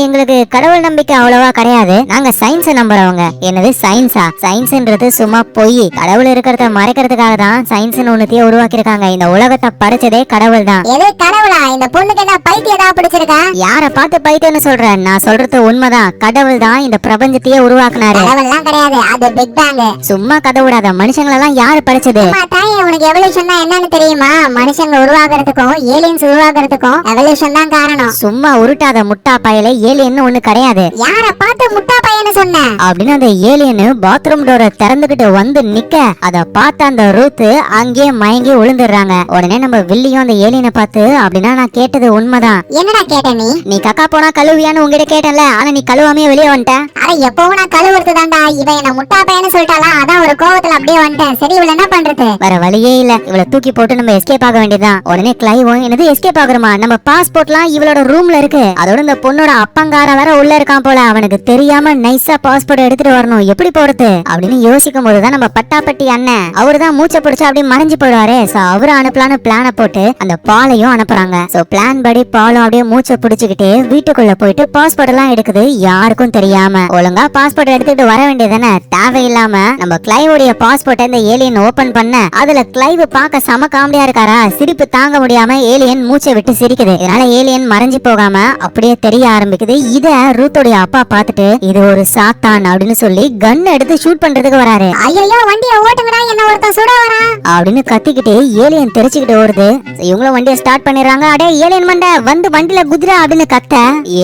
எங்களுக்கு கடவுள் நம்பிக்கை அவ்வளவா கிடையாது, நாங்க சயின்ஸ் நம்புறவங்க. என்னது சயின்ஸா? சயின்ஸ்ன்றது சும்மா பொய். கடவுள் இருக்கிறத மறைக்கிறதுக்காக தான் சயின்ஸ் ஒண்ணுத்தையே உருவாக்கி இருக்காங்க. இந்த உலகத்தை படைச்சதே கடவுள் தான். எது கடவுளா? இந்த பொண்ணுக்கு என்ன பைத்தியம் ஏதாவது பிடிச்சிருக்கா? யார பார்த்து பைத்தியம்னு சொல்றேன்? நான் சொல்றது உண்மைதான். கடவுள் தான் இந்த பிரபஞ்சத்தையே உருவாக்குனாரு. கடவுள்லாம் கிடையாது, அது பிக் பேங். சும்மா கதை விடாத. மனுஷங்களெல்லாம் யாரு படைச்சது? தாயே, உனக்கு எவல்யூஷன் என்னன்னு தெரியுமா? மனுஷங்க உருவாகிறதுக்கும் ஏலியன்ஸ் உருவாகிறதுக்கும் எவல்யூஷன் தான் காரணம். சும்மா உருட்டாத முட்டா பயல. ஏலியன் ஒண்ணு கிடையாது. யார பார்த்து முட்டா பையன்னு சொன்ன? அப்படின்னு அந்த ஏலியன் பாத்ரூம் டோரை திறந்துகிட்டு வந்து நிக்க, அத பார்த்த அந்த ரூத் அங்கேயே மயங்கி விழுந்துடுறாங்க. உடனே நம்ம வில்லியும் அந்த ஏலியனை பார்த்து, அப்படின்னா நான் கேட்டது உண்மைதான். என்னடா கேட்ட நீ? நீ கக்கா போனா கழுவியான்னு உங்ககிட்ட கேட்டல, ஆனா நீ கழுவாமே வெளியே வந்துட்ட. அட எப்பவும் நான் கழுவுறது தான்டா. இவன் என்ன முட்டா பையன்னு சொல்லிட்டாளா, அதான் ஒரு கோவத்துல அப்படியே வந்துட்டேன். சரி, இவள என்ன பண்றது? வேற வழியே இல்ல, இவளை தூக்கி போட்டு நம்ம எஸ்கேப் ஆக வேண்டியதான். உடனே கிளைவும், என்னது எஸ்கேப் ஆகுறமா? நம்ம பாஸ்போர்ட்லாம் இவளோட ரூம்ல இருக்கு. அதோட இந்த பொண்ணோட அப்பங்கார வேற உள்ள இருக்கான் போல. அவனுக்கு தெரியாம நைஸா பாஸ்போர்ட் எடுத்துட்டு வரணும். எப்படி போறது அப்படின்னு யோசிக்கும் போதுதான் நம்ம பட்டாப்பட்டி அண்ணன் அவருதான் மூச்சை பிடிச்சு அப்படி மறைஞ்சு போயிடுவாரு. சோ அவரு அனுப்பலான்னு பிளான போட்டு அந்த பாலையும் அனுப்புறாங்க. சோ பிளான் படி பாலும் அப்படியே மூச்சை பிடிச்சுக்கிட்டு வீட்டுக்குள்ள போயிட்டு பாஸ்போர்ட் எல்லாம் எடுக்குது, யாருக்கும் தெரியாம. ஒழுங்கா பாஸ்போர்ட் எடுத்துட்டு வர வேண்டியதானே, தேவையில்லாம நம்ம கிளைவுடைய பாஸ்போர்ட் இந்த ஏலியன் ஓபன் பண்ண அதுல கிளைவ் பார்க்க சம காமெடியா இருக்காரா. சிரிப்பு தாங்க முடியாம ஏலியன் மூச்சை விட்டு சிரிக்குது. இதனால ஏலியன் மறைஞ்சு போகாம அப்படியே தெரிய ஆரம்பிக்குது. இத ரூத்தோடைய அப்பா பார்த்துட்டு, இது ஒரு சாத்தான் அப்படின்னு சொல்லி கன் எடுத்து ஷூட் பண்றதுக்கு வராரு. ஐயோ வண்டியை ஓட்டுங்கடா, என்ன ஒருத்தன் சுட வரான் அப்படின்னு கத்திக்கிட்டு ஏலியன் தெரிச்சுக்கிட்டு ஓடுது. இவங்களும் வண்டியை ஸ்டார்ட் பண்ணிடுறாங்க. அடே ஏலியன் மண்ட வந்து வண்டியில குதிரை அப்படின்னு கத்த,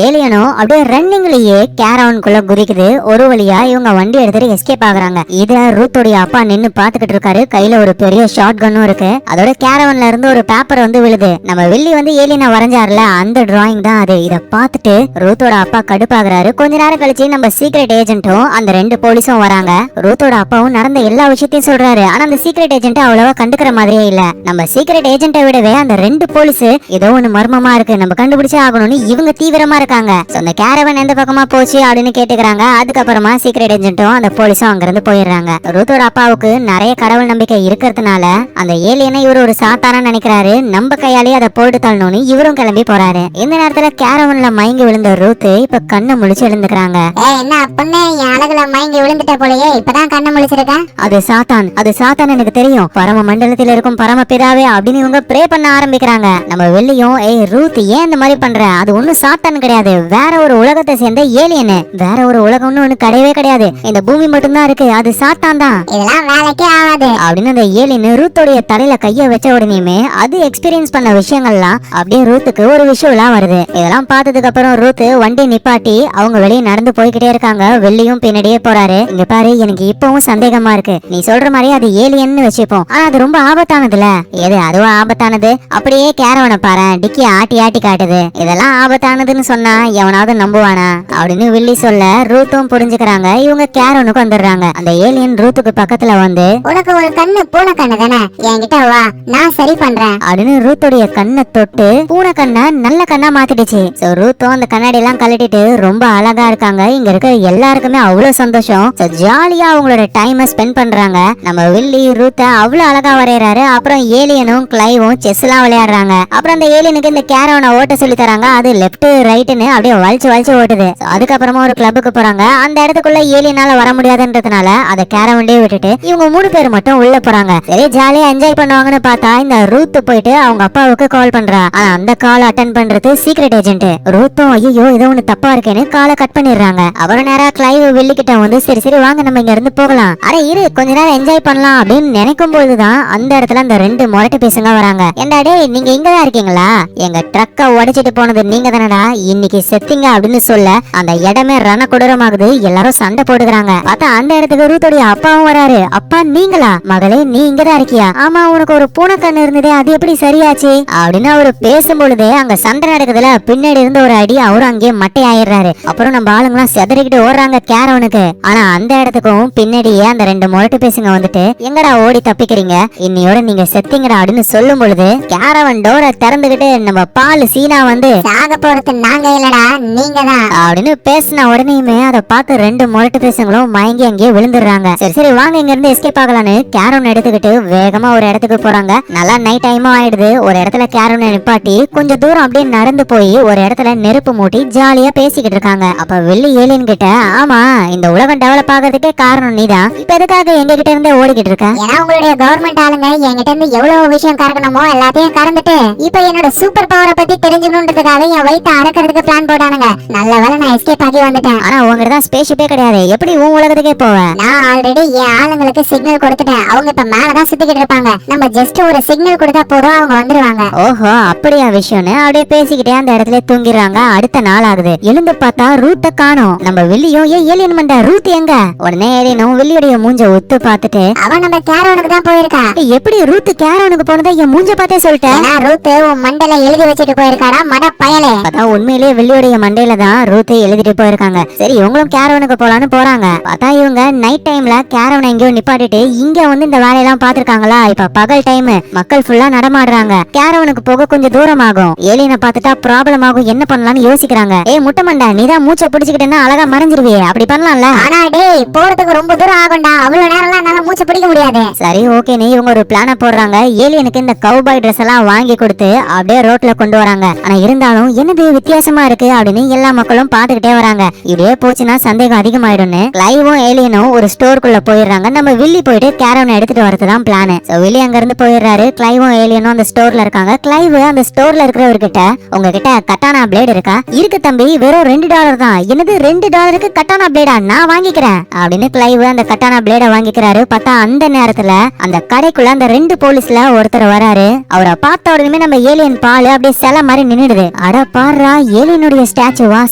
ஏலியனும் அப்படியே ரன்னிங்லயே கேரவனுக்குள்ள குதிக்குது. ஒரு வழியா இவங்க வண்டி எடுத்துட்டு எஸ்கேப் ஆகுறாங்க. இத ரூத்தோடைய அப்பா நின்னு பாத்துக்கிட்டு இருக்காரு. கையில ஒரு பெரிய ஷார்ட் கன்னும் இருக்கு. அதோட கேரவன்ல இருந்து ஒரு பேப்பர் வந்து விழுது. நம்ம வில்லி வந்து ஏலியனை வரைஞ்சாருல, அந்த டிராயிங் தான் அது. இத பார்த்துட்டு ரூத்தோட அப்பா கடுப்பாகிறாரு. கொஞ்ச நேரம் கழிச்சு நம்ம சீக்ரெட் ஏஜென்ட்டும் அந்த 2 போலீஸும் வராங்க. ரூத்தோட அப்பாவும் நடந்த எல்லா விஷயத்தையும் சொல்றாரு. ஆனா அந்த சீக்ரெட் ஏஜென்ட் அவ்வளவா கண்டுக்கிற மாதிரியே இல்ல. நம்ம சீக்ரெட் ஏஜென்ட்டை விடவே அந்த 2 போலீஸ் ஏதோ ஒண்ணு மர்மமா இருக்கு, நம்ம கண்டுபிடிச்சே ஆகணும்னு இவங்க தீவிரமா இருக்காங்க. அந்த கேரவன் எந்த பக்கமா போச்சு அப்படின்னு கேட்டுக்கிறாங்க. அதுக்கப்புறமா சீக்ரெட் ஏஜென்ட்டும் அந்த போலீஸும் அங்க இருந்து போயிடுறாங்க. ரூத்தோட அப்பாவுக்கு நிறைய கடவுள் நம்பிக்கை இருக்கிறதுனால அந்த ஏலியனை இவரு ஒரு சாத்தான நினைக்கிறாரு. நம்ம கையாலேயே அதை போட்டு தள்ளணும்னு இவரும் கிளம்பி போறாரு. இந்த நேரத்துல கேரவன்ல மயங்கி விழுந்த ரூத் இப்ப கண்ணை முழிச்சு எழுந்துக்கிறாங்க. என்ன பொண்ணு, என் அழகுல மயங்கி விழுந்துட்ட போலயே, இப்பதான் கண்ணை முழிச்சிருக்க. அது சாத்தான், அது சாத்தான் எனக்கு தெரியும், பரம மண்டலத்தில் இருக்கும் பரம பிதாவே அப்படின்னு இவங்க ப்ரே பண்ண ஆரம்பிக்கிறாங்க. நம்ம வெள்ளியும், ஏய் ரூத் ஏன் இந்த மாதிரி பண்ற? அது ஒண்ணும் சாத்தான் கிடையாது, வேற ஒரு உலகத்தை சேர்ந்த ஏலியனு. வேற ஒரு உலகம்னு ஒண்ணு கிடையவே கிடையாது, இந்த பூமி மட்டும்தான் இருக்கு, அது சாத்தான் தான். இதெல்லாம் வேலைக்கே ஆகாது அப்படின்னு அந்த ஏலியன் ரூத்தோடைய தலையில கைய வச்ச உடனேயுமே அது எக்ஸ்பீரியன்ஸ் பண்ண விஷயங்கள்லாம் அப்படியே ரூத்துக்கு ஒரு விஷயம்லாம் வருது. இதெல்லாம் பார்த்ததுக்கு அப்புறம் ரூத் வண்டி நிப்பாட்டி அவங்க வெளியே நடந்து போய்கிட்டே இருக்காங்க. வெள்ளியும் பின்னாடியே போறாரு. இங்க பாரு, எனக்கு இப்பவும் சந்தேகமா இருக்கு, நீ சொல்ற மாதிரி அது ஏலியன்னு வச்சுப்போம், ஆனா அது ரொம்ப ஆபத்தானதுல. எது அதுவும் ஆபத்தானது? அப்படியே கேரவனை பாரு, டிக்கி ஆட்டி ஆட்டி காட்டுது. இதெல்லாம் ஆபத்தானதுன்னு சொன்னா எவனாவது நம்புவானா அப்படின்னு வில்லி சொல்ல ரூத்தும் புரிஞ்சுக்கிறாங்க. இவங்க கேரவனுக்கு வந்துடுறாங்க. அந்த ஏலியன் ரூத்துக்கு பக்கத்துல வந்து உனக்கு ஒரு கண்ணு பூனை கண்ணு தானே, என்கிட்ட வா, நான் சரி பண்றேன் அப்படின்னு ரூத்தோடைய கண்ணை தொட்டு பூனை கண்ணை நல்ல கண்ணா மாத்திடுச்சு. சோ ரூத்தும் அந்த கண்ணாடி எல்லாம் கழட்டிட்டு ரொம்ப அழகா இருக்காங்க. இங்க இருக்க எல்லாருக்குமே அவ்வளவு சந்தோஷம். ஜாலியா அவங்களோட டைம் ஸ்பெண்ட் பண்றாங்க. நம்ம வில்லி ரூத்த அவ்வளவு அழகா வரையறாரு. அப்புறம் ஏலியனும் கிளைவும் செஸ் எல்லாம் விளையாடுறாங்க. அப்புறம் அந்த ஏலியனுக்கு இந்த கேரவனை ஓட்ட சொல்லி தராங்க. அது லெப்ட் ரைட்னு அப்படியே வலிச்சு வலிச்சு ஓட்டுது. அதுக்கப்புறமா ஒரு கிளப்புக்கு போறாங்க. அந்த இடத்துக்குள்ள ஏலியனால வர முடியாதுன்றதுனால அதை கேரவன்லயே விட்டுட்டு இவங்க 3 பேர் மட்டும் உள்ள போறாங்க. சரி ஜாலியா என்ஜாய் பண்ணுவாங்கன்னு பார்த்தா இந்த ரூத் போயிட்டு அவங்க அப்பாவுக்கு கால் பண்றா. ஆனா அந்த கால் அட்டென்ட் பண்றது சீக்ரெட் ஏஜென்ட். ரூத்தும் ஐயோ ஏதோ ஒண்ணு தப்பா இருக்கேன்னு காலை கட் பண்ணிடுறாங்க. அப்புறம் நேரா கிளைவ் வெள்ளிக்கிட்ட வந்து சரி சரி வாங்க நம்ம இங்க இருந்து போகலாம், அரை இரு கொஞ்ச நேரம் என்ஜாய் பண்ணலாம் அப்படின்னு நினைக்கும் போதுதான் அந்த இடத்துல அந்த 2 முரட்டு பேசுங்க வராங்க. ஏண்டா டேய் நீங்க இங்கதான் இருக்கீங்களா, எங்க ட்ரக்க உடைச்சிட்டு போனது நீங்க தானடா, இன்னைக்கு செத்தீங்க அப்படின்னு சொல்ல அந்த இடமே ரண கொடூரமாகுது. எல்லாரும் சண்டை போட்டுக்கிறாங்க. பார்த்தா அந்த இடத்துக்கு ரூத்தோடைய அப்பாவும் வராரு. அப்பா நீங்களா, மகளே நீ இங்கதான் இருக்கியா, ஆமா உனக்கு ஒரு பூனை கண்ணு இருந்ததே அது எப்படி சரியாச்சு அப்படின்னு அவரு பேசும்பொழுதே அங்க சண்டை நடக்குதுல பின்னாடி இருந்து ஒரு அடி அவரும் அங்கேயே மட்டை ஆயிடுறாரு. அப்புறம் நம்ம ஆளுங்கெல்லாம் செதறிக்கிட்டு ஓடுறாங்க கேரவனுக்கு. ஆனா அந்த இடத்துக்கும் பின்னாடியே அந்த 2 முரட்டு பேசுங்க வந்துட்டு எங்கடா ஓடி தப்பிக்கிறீங்க, இன்னையோட நீங்க செத்தீங்கடா அப்படின்னு சொல்லும் பொழுது கேரவன் டோரை திறந்துகிட்டு நம்ம பால் சீனா வந்து சாக போறது நாங்க இல்லடா நீங்க தான் அப்படின்னு பேசின உடனேயுமே அதை பார்த்து 2 முரட்டு பேசுங்களும் மயங்கி அங்கேயே விழுந்துடுறாங்க. சரி சரி வாங்க இங்க இருந்து எஸ்கேப் ஆகலான்னு கேரவன் எடுத்துக்கிட்டு வேகமா ஒரு இடத்துக்கு போறாங்க. நல்லா நைட் டைமும் ஆயிடுது. ஒரு இடத்துல கேரவனை நிப்பாட்டி கொஞ்சம் தூரம் அப்படியே நடந்து போய் ஒரு இடத்துல நெருப்பு மூட்டி ஜாலியா பேசிக்கிட்டு இருக்காங்க. அப்ப வெள்ளி ஏலியன் கிட்ட ஆமா இந்த உலகம் டெவலப் ஆகிறதுக்கே காரணம் நீதான், இப்ப எதுக்காக எங்க கிட்ட இருந்தே ஓடிக்கிட்டு இருக்க, ஏன்னா உங்களுடைய கவர்மெண்ட் ஆளுங்க என்கிட்ட இருந்து எவ்வளவு விஷயம் கறக்கணுமோ எல்லாத்தையும் கறந்துட்டு இப்ப என்னோட சூப்பர் பவரை பத்தி தெரிஞ்சுக்கணுன்றதுக்காக என் வயித்தை அடக்கிறதுக்கு பிளான் போட்டானுங்க. நல்ல வேளை நான் எஸ்கேப் ஆகி வந்துட்டேன். ஆனா உங்ககிட்ட தான் ஸ்பேஸ்ஷிப்பே கிடையாது, எப்படி உன் உலகத்துக்கே போவ, நான் ஆல்ரெடி என் ஆளுங்களுக்கு சிக்னல் கொடுத்துட்டேன். அவங்க இப்ப மேலதான் சுத்திக்கிட்டு இருப்பாங்க. நம்ம ஜஸ்ட் ஒரு சிக்னல் கொடுத்தா போதும் அவங்க வந்துருவாங்க. ஓஹோ அப்படியா விஷயம்னு அப்படியே பேசிக்கிட்டே அந்த இடத்துல தூங்கிடுறாங்க. அடுத்த நாள் ஆகுது. எழுந்து பார்த்தா ரூத்த காணோம். நம்ம வில்லியும் ஏன் ஏலியன் மண்ட ரூத் எங்க, உடனே ஏலியனும் வில்லியுடைய மூஞ்ச ஒத்து பார்த்துட்டு அவன் நம்ம கேரவனுக்கு தான் போயிருக்கா. எப்படி ரூத் கேரவனுக்கு போனதை என் மூஞ்ச பார்த்தே சொல்லிட்டேன், ரூத் உன் மண்டையில எழுதி வச்சுட்டு போயிருக்காடா மட பயலே. பார்த்தா உண்மையிலேயே வில்லியுடைய மண்டையில தான் ரூத் எழுதிட்டு போயிருக்காங்க. சரி இவங்களும் கேரவனுக்கு போலான்னு போறாங்க. பார்த்தா இவங்க நைட் டைம்ல கேரவனை எங்கேயோ நிப்பாட்டிட்டு இங்க வந்து இந்த வேலையெல்லாம் பாத்துருக்காங்களா. இப்ப பகல் டைம் மக்கள் ஃபுல்லா நடமாடுறாங்க. கேரவனுக்கு போக கொஞ்சம் தூரம் ஆகும். ஏலியனை பார்த்துட்டா ப்ராப்ளம் ஆகும், என்ன பண்ணலாம்னு யோசிக்கிறாங்க. ஏய் முட்டை மண்டை நீதான் மூச்சை பிடிச்சிக்கிட்டேன்னா அழகா மறைஞ்சிருவியே, அப்படி பண்ணலாம்ல. ஆனா டேய் போறதுக்கு ரொம்ப தூரம் ஆகும்டா, அவ்வளவு நேரம்லாம் என்னால மூச்சை பிடிக்க முடியாது. சரி ஓகே நீ இவங்க ஒரு பிளான போடுறாங்க. ஏலியனுக்கு இந்த கவுபாய் ட்ரெஸ் எல்லாம் வாங்கி கொடுத்து அப்படியே ரோட்ல கொண்டு வராங்க. ஆனா இருந்தாலும் என்னது வித்தியாசமா இருக்கு அப்படின்னு எல்லா மக்களும் பாத்துக்கிட்டே வராங்க. இப்படியே போச்சுன்னா சந்தேகம் அதிகமாயிடும்னு கிளைவும் ஏலியனும் ஒரு ஸ்டோருக்குள்ள போயிடுறாங்க. நம்ம வில்லி போயிட்டு கேரவனை எடுத்துட்டு வரதுதான் பிளான். வில்லி அங்க இருந்து போயிடுறாரு. கிளைவும் ஏலியனும் அந்த ஸ்டோர்ல இருக்காங்க. கிளைவ் அந்த ஸ்டோர்ல இருக்கிறவர்கிட்ட உங்ககிட்ட கட்டானா பிளேட் இருக்கா, இருக்கு தம்பி வெறும் $2 தான், என்னது $2 கட்டானா பிளேடா, நான் வாங்கிக்கிறேன் அப்படின்னு கிளைவ் அந்த கட்டானா பிளேட வாங்கிக்கிறாரு. பார்த்தா அந்த நேரத்துல அந்த கடைக்குள்ள அந்த 2 போலீஸ்ல ஒருத்தர் வராரு. அவரை பார்த்த உடனே நம்ம ஏலியன் பால் அப்படியே சிலை மாதிரி நின்னுடுது. அட பாருடா ஏலியனுடைய ஸ்டாச்சுவா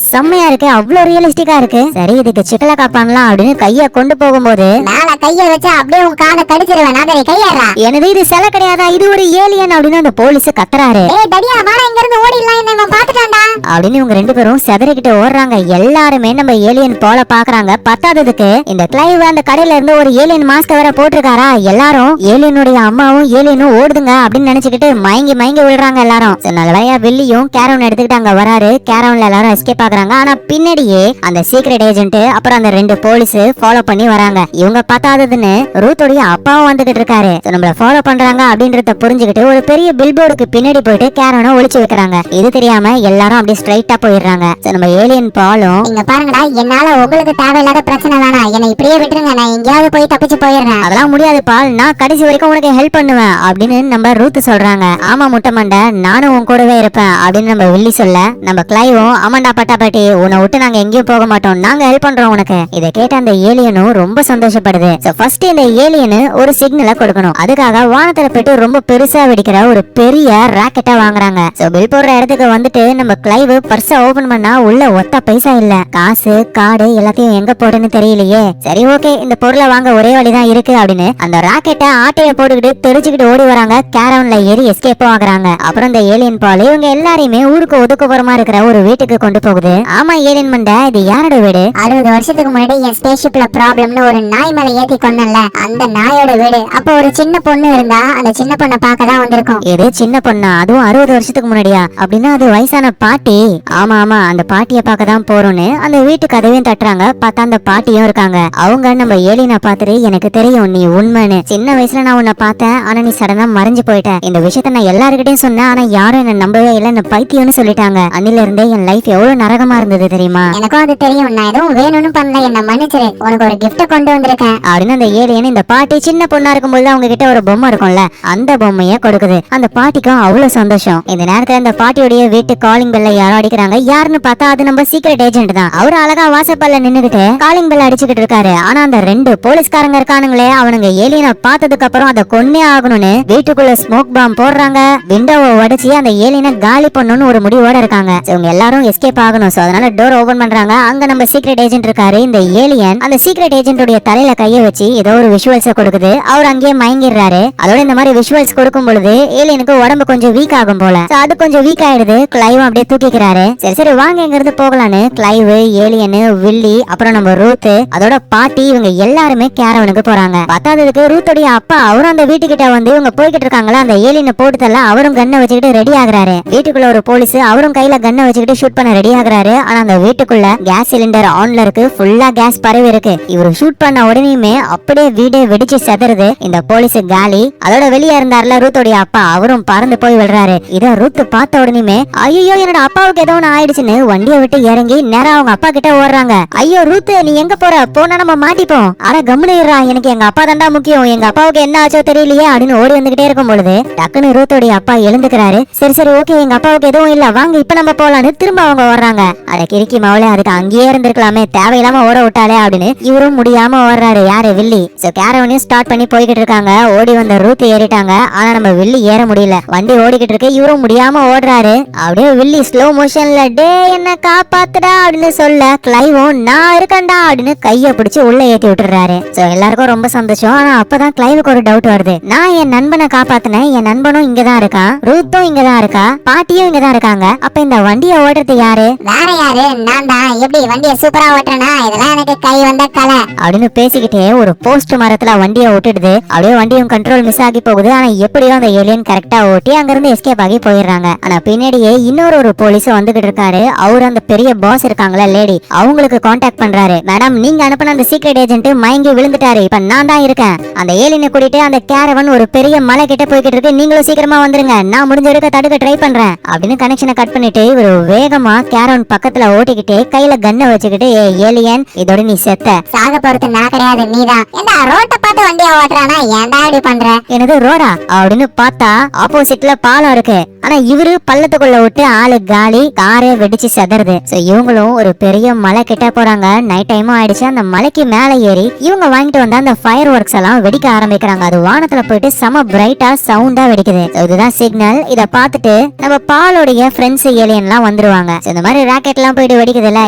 செம்மையா இருக்கு, அவ்வளவு ரியலிஸ்டிக்கா இருக்கு. சரி இதுக்கு சிக்கலக்கா பண்ணலாம் அப்படின்னு கைய கொண்டு போகும்போது மேல கைய வச்சா அப்படியே உன் காதை கடிச்சிருவேன். நாதரே கையறா, எனது இது சிலை கிடையாதா, இது ஒரு ஏலியன் அப்படின்னு அந்த போலீஸ் கத்துறாரு. ஏய் தடியா வாடா இங்க இருந்து ஓடிடலாம், என்ன இவன் பாத்துட்டான்டா அப்படின்னு இவங்க 2 பேரும் செதறிக்கிட்டு ஓடுறாங்க. எல்லாருமே நம்ம ஏலியன் போல பாக்குறாங்க. பத்தாததுக்கு இந்த கிளைவ் அந்த கடையில இருந்து ஒரு ஏலியன் மாஸ்க் வேற போட்டிருக்காரா. எல்லாரும் ஏலியனுடைய அம்மாவும் ஏலியனும் ஓடுதுங்க அப்படின்னு நினைச்சுக்கிட்டு மயங்கி மயங்கி விழுறாங்க எல்லாரும். நல்லவையா வில்லியும் கேரவன் எடுத்துக்கிட்டு அங்க வராரு. கேரவன்ல எல்லாரும் எஸ்கேப் ஆகுறாங்க. ஆனா பின்னாடியே அந்த சீக்ரெட் ஏஜென்ட் அப்புறம் அந்த 2 போலீஸ் ஃபாலோ பண்ணி வராங்க. இவங்க பத்தாததுன்னு ரூத்தோடைய அப்பாவும் வந்துகிட்டு இருக்காரு. நம்மள ஃபாலோ பண்றாங்க அப்படின்றத புரிஞ்சுக்கிட்டு ஒரு பெரிய பில்போர்டுக்கு பின்னாடி போயிட்டு கேரவனை ஒளிச்சு வைக்கிறாங்க. இது தெரியாம எல்லாரும் அப்படியே ஸ்ட்ரைட்டா போயிடுறாங்க. நம்ம ஏலியன் பாலும் இங்க பாருங்கடா, என்னால உங்களுக்கு தேவையில்லாத பிரச்சனை வேணாம், என்னை இப்படியே விட்டுருங்க, நான் எங்கேயாவது போய் தப்பிச்சு போயிடுறேன். அதெல்லாம் முடியாது பால், நான் கடைசி வரைக்கும் உனக்கு ஹெல்ப் பண்ணுவேன் அப்படின்னு நம்ம ரூத் சொல்றாங்க. ஆமா முட்டை மண்டை நானும் உன் கூடவே இருப்பேன் அப்படின்னு நம்ம வில்லி சொல்ல நம்ம கிளைவும் ஆமாண்டா பட்டாப்பாட்டி உன்னை விட்டு நாங்க எங்கேயும் போக மாட்டோம், நாங்க ஹெல்ப் பண்றோம் உனக்கு. இதை கேட்ட அந்த ஏலியனும் ரொம்ப சந்தோஷப்படுது. ஃபர்ஸ்ட் இந்த ஏலியனு ஒரு சிக்னலை கொடுக்கணும். அதுக்காக வானத்துல போயிட்டு ரொம்ப பெருசா வெடிக்கிற ஒரு பெரிய ராக்கெட்டா வாங்குறாங்க. பில் போடுற இடத்துக்கு வந்துட்டு நம்ம கிளைவ் பர்ஸ ஓபன் பண்ணா உள்ள ஒத்த பைசா இல்ல. காசு கார்டு எல்லாத்தையும் எங்க போடுன்னு தெரியலையே. சரி ஓகே இந்த பொருளை வாங்க ஒரே வழிதான் தான் இருக்கு அப்படின்னு அந்த ராக்கெட்டை ஆட்டைய போட்டுக்கிட்டு தெரிச்சுக்கிட்டு ஓடி வராங்க. கேரவன்ல ஏறி எஸ்கேப் ஆகுறாங்க. அப்புறம் இந்த ஏலியன் பால் இவங்க எல்லாரையுமே ஊருக்கு ஒதுக்குப்புறமா இருக்கிற ஒரு வீட்டுக்கு கொண்டு போகுது. ஆமா ஏலியன் மண்டை, இது யாரோட வீடு? 60 வருஷத்துக்கு முன்னாடி என் ஸ்பேஸ்ஷிப்ல ப்ராப்ளம்னு ஒரு நாய் மேல ஏத்தி கொன்னல, அந்த நாயோட வீடு. அப்ப ஒரு சின்ன பொண்ணு இருந்தா, அந்த சின்ன பொண்ணை பார்க்க தான் வந்திருக்கோம். எது சின்ன பொண்ணா? அதுவும் 60 வருஷத்துக்கு முன்னாடியா? அப்படின்னா அது வயசான பாட்டி. ஆமா ஆமா, அந்த பாட்டிய பார்க்க தான் போறோம்னு அந்த வீட்டு கதவையும் தட்டுறாங்க. பார்த்தா அந்த பாட்டியும் இருக்காங்க. அவங்க நம்ம ஏலியனை பார்த்துட்டு, எனக்கு தெரியும் நீ உண்மைன்னு. சின்ன வயசுல நான் உன்னை பார்த்தேன், ஆனா நீ சடனா மறைஞ்சு போயிட்ட. இந்த விஷயத்த நான் எல்லாருக்கிட்டையும் சொன்னேன், ஆனா யாரும் என்ன நம்பவே இல்லை, என்ன பைத்தியம்னு சொல்லிட்டாங்க. அன்னில இருந்தே என் லைஃப் எவ்வளவு நரகமா இருந்தது தெரியுமா? எனக்கும் அது தெரியும். நான் எதுவும் வேணும்னு பண்ணல, என்ன மன்னிச்சிரு. உனக்கு ஒரு கிஃப்ட் கொண்டு வந்திருக்கேன் அப்படின்னு அந்த ஏலியன் இந்த பாட்டி சின்ன பொண்ணா இருக்கும்போது அவங்க கிட்ட ஒரு பொம்மை இருக்கும்ல, அந்த பொம்மைய கொடுக்குது. அந்த பாட்டிக்கும் அவ்வளவு சந்தோஷம். இந்த நேரத்துல அந்த பாட்டியோடைய வீட்டு காலிங் பெல்ல யாரோ அடிக்கிறாங்க. யாருன்னு பார்த்தா அது நம்ம சீக்ரெட் ஏஜென்ட் தான். அவர் அழகா வாசப்பல்ல நின்னுகிட்டு காலிங் பெல் அடிச்சுக்கிட்டு இருக்காரு. ஆனா அந்த 2 போலீஸ்காரங்க இருக்கானுங்களே, அவனுங்க ஏலியனை பார்த்ததுக்கு அப்புறம் அதை கொன்னே ஆகணும்னு வீட்டுக்குள்ள ஸ்மோக் பாம் போடுறாங்க. விண்டோவை உடைச்சு அந்த ஏலியனை காலி பண்ணணும்னு ஒரு முடிவோட இருக்காங்க. இவங்க எல்லாரும் எஸ்கேப் ஆகணும். சோ அதனால டோர் ஓபன் பண்றாங்க. அங்க நம்ம சீக்ரெட் ஏஜென்ட் இருக்காரு. இந்த ஏலியன் அந்த சீக்ரெட் ஏஜென்ட்டுடைய தலையில கைய வச்சு ஏதோ ஒரு விஷுவல்ஸ் கொடுக்குது. அவர் அங்கேயே மயங்கிடுறாரு. அதோட இந்த மாதிரி விஷுவல்ஸ் கொடுக்கும் பொழுது ஏலியனுக்கு உடம்பு கொஞ்சம் வீக் ஆகும் போல. அது கொஞ்சம் வீக் ஆயிடுது. கிளைவ் அப்படியே தூக்கிக்கிறாரு. சரி சரி வாங்க இங்க இருந்து போகலான்னு கிளைவ், ஏலியன், வில்லி, அப்புறம் நம்ம ரூத், அதோட பாட்டி இவங்க எல்லாருமே கேரவனுக்கு போறாங்க. பத்தாததுக்கு ரூத்தோடைய அப்பா அவரும் அந்த வீட்டுக்கிட்ட வந்து இவங்க போய்கிட்டு இருக்காங்களா, அந்த ஏலியனை போட்டு தள்ள அவரும் கண்ணை வச்சுக்கிட்டு ரெடி ஆகுறாரு. வீட்டுக்குள்ள ஒரு போலீஸ் அவரும் கையில கண்ணை வச்சுக்கிட்டு ஷூட் பண்ண ரெடி ஆகுறாரு. ஆனா அந்த வீட்டுக்குள்ள கேஸ் சிலிண்டர் ஆன்ல இருக்கு. ஃபுல்லா கேஸ் பரவி இருக்கு. இவரு ஷூட் பண்ண உடனேயுமே அப்படியே வீடே வெடிச்சு செதறுது. இந்த போலீஸ் காலி. அதோட வெளியே இருந்தாருல ரூத்தோடைய அப்பா, அவரும் பறந்து போய் விடுறாரு. இத ரூத் பார்த்த உடனேயுமே ஐயோ என்னோட அப்பாவுக்கு ஏதோ ஒண்ணு ஆயிடுச்சுன்னு வண்டியை விட்டு இறங்கி நேரா அவங்க அப்பா கிட்ட ஓடுறாங்க. ஐயோ ரூத் நீ எங்க போற? போனா நம்ம மாட்டிப்போம். அட கம்முனிடுறா, எனக்கு எங்க அப்பா தாண்டா முக்கியம், எங்க அப்பாவுக்கு என்ன ஆச்சோ தெரியலையே அப்படின்னு ஓடி வந்துகிட்டே இருக்கும் பொழுது டக்குன்னு ரூத்தோடைய அப்பா எழுந்துக்கிறாரு. சரி சரி ஓகே, எங்க அப்பாவுக்கு எதுவும் இல்ல, வாங்க இப்ப நம்ம போலான்னு திரும்ப அவங்க ஓடுறாங்க. அட கிறுக்கி மவளே, அதுக்கு அங்கேயே இருந்திருக்கலாமே, தேவையில்லாம ஓட விட்டாலே அப்படின்னு இவரும் முடியாம ஓடுறாரு. யாரு? வில்லி. சோ கேரவனையும் ஸ்டார்ட் பண்ணி போய்கிட்டு இருக்காங்க. ஓடி வந்த ரூத் ஏறிட்டாங்க. ஆனா நம்ம வில்லி ஏற முடியல. வண்டி ஓடிக்கிட்டு இருக்கு. இவரும் முடியாம ஓடுறாரு. அப்படியே வில்லி ஸ்லோ மோஷன்ல டே என்ன காப்பாத்துடா அப்படின்னு சொல்ல கிளைவும் நான் இருக்கேன்டா அப்படின்னு கைய பிடிச்சு உள்ள ஏத்தி விட்டுறாரு. சோ எல்லாருக்கும் ரொம்ப சந்தோஷம். ஆனா அப்பதான் கிளைவுக்கு ஒரு டவுட் வருது. நான் என் நண்பனை காப்பாத்தினேன், என் நண்பனும் இங்கதான் இருக்கான், ரூத்தும் இங்கதான் இருக்கா, பாட்டியும் இங்கதான் இருக்காங்க. அப்ப இந்த வண்டியை ஓட்டுறது யாரு? வேற யாரு? நான் தான். எப்படி வண்டியை சூப்பரா ஓட்டுறேனா? இதெல்லாம் எனக்கு கை வந்த கலை அப்படின்னு பேசிக்கிட்டே ஒரு போஸ்ட் மரத்துல வண்டியை ஓட்டுடுது. அப்படியே வண்டியும் கண்ட்ரோல் மிஸ் ஆகி போகுது. ஆனா எப்படியோ அந்த ஏலியன் கரெக்டா ஓட்டி அங்க இருந்து எஸ்கேப் ஆகி போயிடுறாங்க. ஆனா பின்னாடியே இன்னொரு போலீஸ் வந்துகிட்டு இருக்காரு. அவரு அந்த பெரிய பாஸ் இருக்காங்களா லேடி, அவங்களுக்கு கான்டாக்ட் பண்றாரு. மேடம் நீங்க அனுப்பின அந்த சீக்ரெட் ஏஜென்ட் மயங்கி விழுந்துட்டாரு, இப்ப நான் தான் இருக்கேன். அந்த ஏலியனை கூட்டிட்டு அந்த கேரவன் ஒரு பெரிய மலை கிட்ட போய்கிட்டு இருக்கு, நீங்களும் சீக்கிரமா வந்துருங்க, நான் முடிஞ்ச வரைக்கும் தடுக்க ட்ரை பண்றேன் அப்படின்னு கனெக்ஷனை கட் பண்ணிட்டு இவரு வேகமா கேரவன் பக்கத்துல ஓட்டிக்கிட்டே கையில கன்னை வச்சுக்கிட்டு ஏலியன் இதோட நீ செத்த. சாக போறது நான் கிடையாது, நீதான். ஏண்டா ரோட்டை பார்த்து வண்டியை ஓட்டுறானா? ஏன்டா இப்படி பண்ற? எனது ரோடா அப்படின்னு பார்த்தா ஆப்போசிட்ல பாலம் இருக்கு. ஆனா இவரு பள்ளத்துக்குள்ள விட்டு ஆளு காலி, காரே வெடிச்சு செதறுது. சோ இவங்களும் ஒரு பெரிய மலை கிட்ட போறாங்க. நைட் டைமும் ஆயிடுச்சு. அந்த மலைக்கு மேல ஏறி இவங்க வாங்கிட்டு வந்த அந்த ஃபயர் ஒர்க்ஸ் எல்லாம் வெடிக்க ஆரம்பிக்கிறாங்க. அது வானத்துல போயிட்டு செம பிரைட்டா சவுண்டா வெடிக்குது. இதுதான் சிக்னல். இத பார்த்துட்டு நம்ம பாலோடைய ஃப்ரெண்ட்ஸ் ஏலியன்லாம் வந்துருவாங்க. இந்த மாதிரி ராக்கெட் எல்லாம் போயிட்டு வெடிக்குதுல,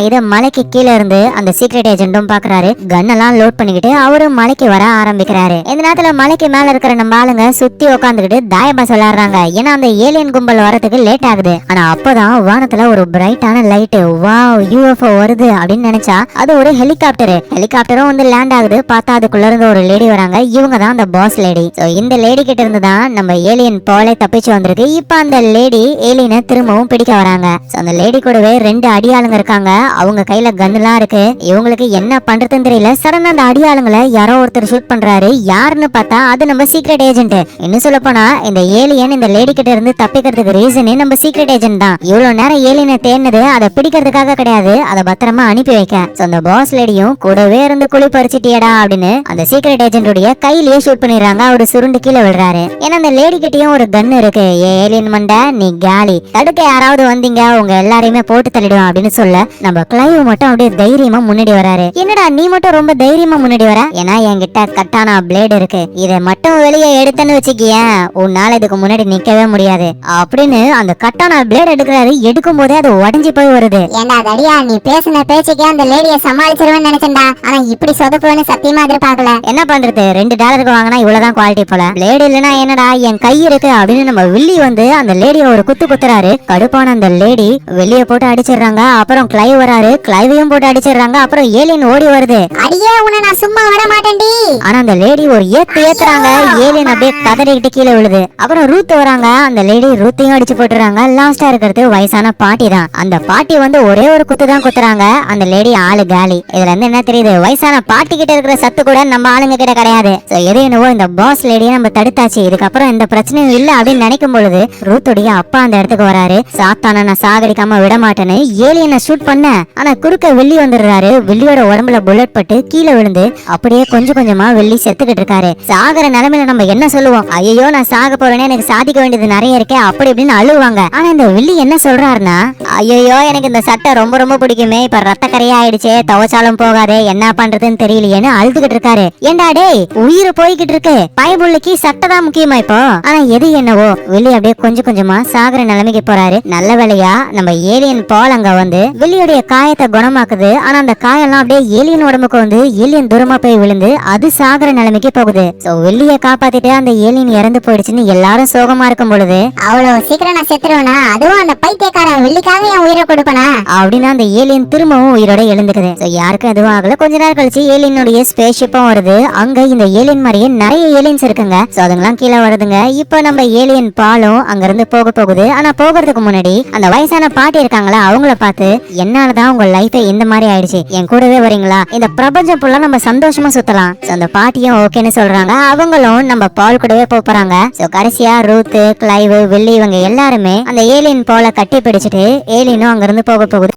இத மலைக்கு கீழே இருந்து அந்த சீக்ரெட் ஏஜென்ட்டும் பாக்குறாரு. கன் எல்லாம் லோட் பண்ணிக்கிட்டு அவரும் மலைக்கு வர ஆரம்பிக்கிறாரு. இந்த நேரத்துல மலைக்கு மேல இருக்கிற நம்ம ஆளுங்க சுத்தி உட்காந்துக்கிட்டு தாயபாஸ் விளையாடுறாங்க. ஏன்னா அந்த ஏலியன் கும்பல் வரதுக்கு லேட் ஆகுது. ஆனா அப்பதான் வானத்துல ஒரு பிரைட்டான லைட், வாவ் யூஎஃப்ஓ வருது அப்படின்னு நினைச்சா அது ஒரு ஹெலிகாப்டர். ஹெலிகாப்டரும் வந்து லேண்ட் ஆகுது. பார்த்தா அதுக்குள்ள இருந்து ஒரு லேடி வராங்க. இவங்க தான் அந்த பாஸ் லேடி. சோ இந்த லேடி கிட்ட இருந்து தான் நம்ம ஏலியன் பாலே தப்பிச்சு வந்திருக்கு. இப்ப அந்த லேடி ஏலியனை திரும்பவும் பிடிக்க வராங்க. சோ அந்த லேடி கூடவே 2 அடியாளுங்க இருக்காங்க. அவங்க கையில கன்னுலாம் இருக்கு. இவங்களுக்கு என்ன பண்றதுன்னு தெரியல. சடனா அந்த அடியாளுங்களை யாரோ ஒருத்தர் ஷூட் பண்றாரு. யாருன்னு பார்த்தா அது நம்ம சீக்ரெட் ஏஜென்ட். இன்னும் சொல்ல போனா இந்த ஏலியன் இந்த லேடி கிட்ட இருந்து தப்பிக்கிறதுக்கு ரீசனே நம்ம சீக்ரெட் ஏஜென்ட் தான். இவ்வளவு நேரம் ஏலியனை தேடினது அதை பிடிக்கிறதுக்காக கிடையாது, அதை பத்திரமா அனுப்பி வைக்க. அந்த பாஸ் லேடியும் கூடவே இருந்து குழி பறிச்சிட்டியடா அப்படின்னு அந்த சீக்ரெட் ஏஜென்ட் உடைய கையிலேயே ஷூட் பண்ணிடுறாங்க. அவரு சுருண்டு கீழே விழுறாரு. ஏன்னா அந்த லேடி கிட்டயும் ஒரு கன் இருக்கு. ஏலியன் மண்டை நீ காலி, தடுக்க யாராவது வந்தீங்க உங்க எல்லாரையுமே போட்டு தள்ளிடுவோம் அப்படின்னு சொல்ல நம்ம கிளைவ் மட்டும் அப்படியே தைரியமா முன்னாடி வராரு. என்னடா நீ மட்டும் ரொம்ப தைரியமா முன்னாடி வர? ஏன்னா என்கிட்ட கட்டானா பிளேடு இருக்கு, இதை மட்டும் வெளியே எடுத்தேன்னு வச்சுக்கியேன் உன்னால இதுக்கு முன்னாடி நிக்கவே முடியாது அப்படின்னு அந்த கட்டானா பிளேட் எடுக்கிறாரு. எடுக்கும் போதே அது உடஞ்சி போய் வருது. ஏண்டா தடியா, நீ பேசின பேச்சுக்கே அந்த லேடியை சமாளிச்சிருவேன்னு நினைச்சேன்டா. ஆனா இப்படி சொதப்புவேன்னு சத்தியமா எதிர்பார்க்கல. போல. என்ன பண்றது, $2 வாங்கினா இவ்வளவுதான் குவாலிட்டி போல. பிளேடு இல்லனா என்னடா என் கை இருக்கு அப்படின்னு நம்ம வில்லி வந்து அந்த லேடிய ஒரு குத்துறாரு. கடுப்பான அந்த லேடி வெளிய போட்டு அடிச்சிடுறாங்க. அப்புறம் கிளைவ் வராரு, கிளைவையும் போட்டு அடிச்சிடுறாங்க. அப்புறம் ஏலியன் ஓடி வருது. அடியே உன்னை நான் சும்மா விட மாட்டேன்டி. ஆனா அந்த லேடி ஒரு ஏத்துறாங்க. ஏலியன் அப்படியே கதறிக்கிட்டு கீழே விழுது. அப்புறம் ரூத் வராங்க. அந்த லேடி ரூத்தையும் அடிச்சு போட்டுறாங்க. லாஸ்டா இருக்கிறது வயசான பாட்டி தான். அந்த பாட்டி வந்து ஒரே ஒரு குத்து தான் குத்துறாங்க. அந்த லேடி ஆளு காலி. இதுல இருந்து என்ன தெரியுது, வயசான பாட்டி கிட்ட இருக்கிற சத்து கூட நம்ம ஆளுங்க கிட்ட கிடையாது. எது என்னவோ இந்த பாஸ் லேடியை நம்ம தடுத்தாச்சு, இதுக்கப்புறம் எந்த பிரச்சனையும் இல்ல அப்படின்னு நினைக்கும் பொழுது ரூத்துடைய அப்பா அந்த இடத்துக்கு வராரு. சாத்தான நான் சாகடிக்காம விட மாட்டேன்னு ஏலியனை ஷூட் பண்ண, ஆனா குறுக்க வெள்ளி வந்துடுறாரு. வெள்ளியோட உடம்புல புல்லட் பட்டு கீழே விழுந்து அப்படியே கொஞ்சம் கொஞ்சமா வெள்ளி செத்துக்கிட்டு இருக்காரு. சாகர நிலைமையில நம்ம என்ன சொல்லுவோம், ஐயோ நான் சாக போறேனே, எனக்கு சாதிக்க வேண்டியது நிறைய இருக்கே அப்படி இப்படின்னு அழுவாங்க. ஆனா இந்த வெள்ளி என்ன சொல்றாருன்னா, ஐயோ எனக்கு இந்த சட்டை ரொம்ப ரொம்ப பிடிக்குமே, இப்ப ரத்த கரையா ஆயிடுச்சே, துவைச்சாலும் போகாதே, என்ன பண்றதுன்னு தெரியலையேன்னு அழுதுகிட்டு இருக்காரு. ஏண்டா டேய், உயிர் போய்கிட்டு இருக்கு, பயபுள்ளைக்கு சட்டை தான் முக்கியமா இப்போ. ஆனா எது என்னவோ வெள்ளி அப்படியே கொஞ்சம் கொஞ்சமா சாகர நிலைமைக்கு போறாரு. நல்ல வேலையா நம்ம ஏலியன் பால் அங்க வந்து வெள்ளியுடைய காயத்தை குணமாக்குது. ஆனா அந்த காயெல்லாம் அப்படியே ஏலியன் உடம்புக்கு வந்து ஏலியன் தூரமா போய் விழுந்து அது சாகர நிலைமைக்கு போகுது. சோ வெள்ளிய காப்பாத்திட்டு அந்த ஏலியன் இறந்து போயிடுச்சுன்னு எல்லாரும் சோகமா இருக்கும் பொழுது, அவ்வளவு சீக்கிரம் நான் செத்துருவேனா, அதுவும் அந்த பைத்தியக்காரன் வெள்ளிக்காக என் உயிரை கொடுப்பனா அப்படின்னு அந்த ஏலியன் திரும்பவும் உயிரோட எழுந்துக்குது. யாருக்கும் எதுவும் ஆகல. கொஞ்ச நேரம் கழிச்சு ஏலியனுடைய ஸ்பேஸ் ஷிப்பும் வருது. அங்க இந்த ஏலியன் மாதிரியே நிறைய ஏலியன்ஸ் இருக்குங்க. சோ அதுங்கெல்லாம் கீழே வருதுங்க. இப்ப நம்ம ஏலியன் பாலும் அங்க இருந்து போகுது. ஆனா போகிறதுக்கு முன்னாடி அந்த வயசான பாட்டி இருக்காங்களா, அவங்கள பார்த்து என்னாலதான் உங்க லைஃபே இந்த மாதிரி ஆயிடுச்சு, என் கூடவே வரீங்களா, இந்த பிரபஞ்சம் ஃபுல்லா நம்ம சந்தோஷமா சுத்தலாம். அந்த பாட்டியும் ஓகேன்னு சொல்றாங்க. அவங்களும் நம்ம பால் கூடவே போறாங்க. சோ கடைசியா ரூத், கிளைவ், வெள்ளி இவங்க எல்லாருமே அந்த ஏலியன் பாலை கட்டி பிடிச்சிட்டு ஏலியனும் அங்க இருந்து போகுது.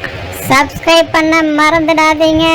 சப்ஸ்கிரைப் பண்ண மறந்துடாதீங்க.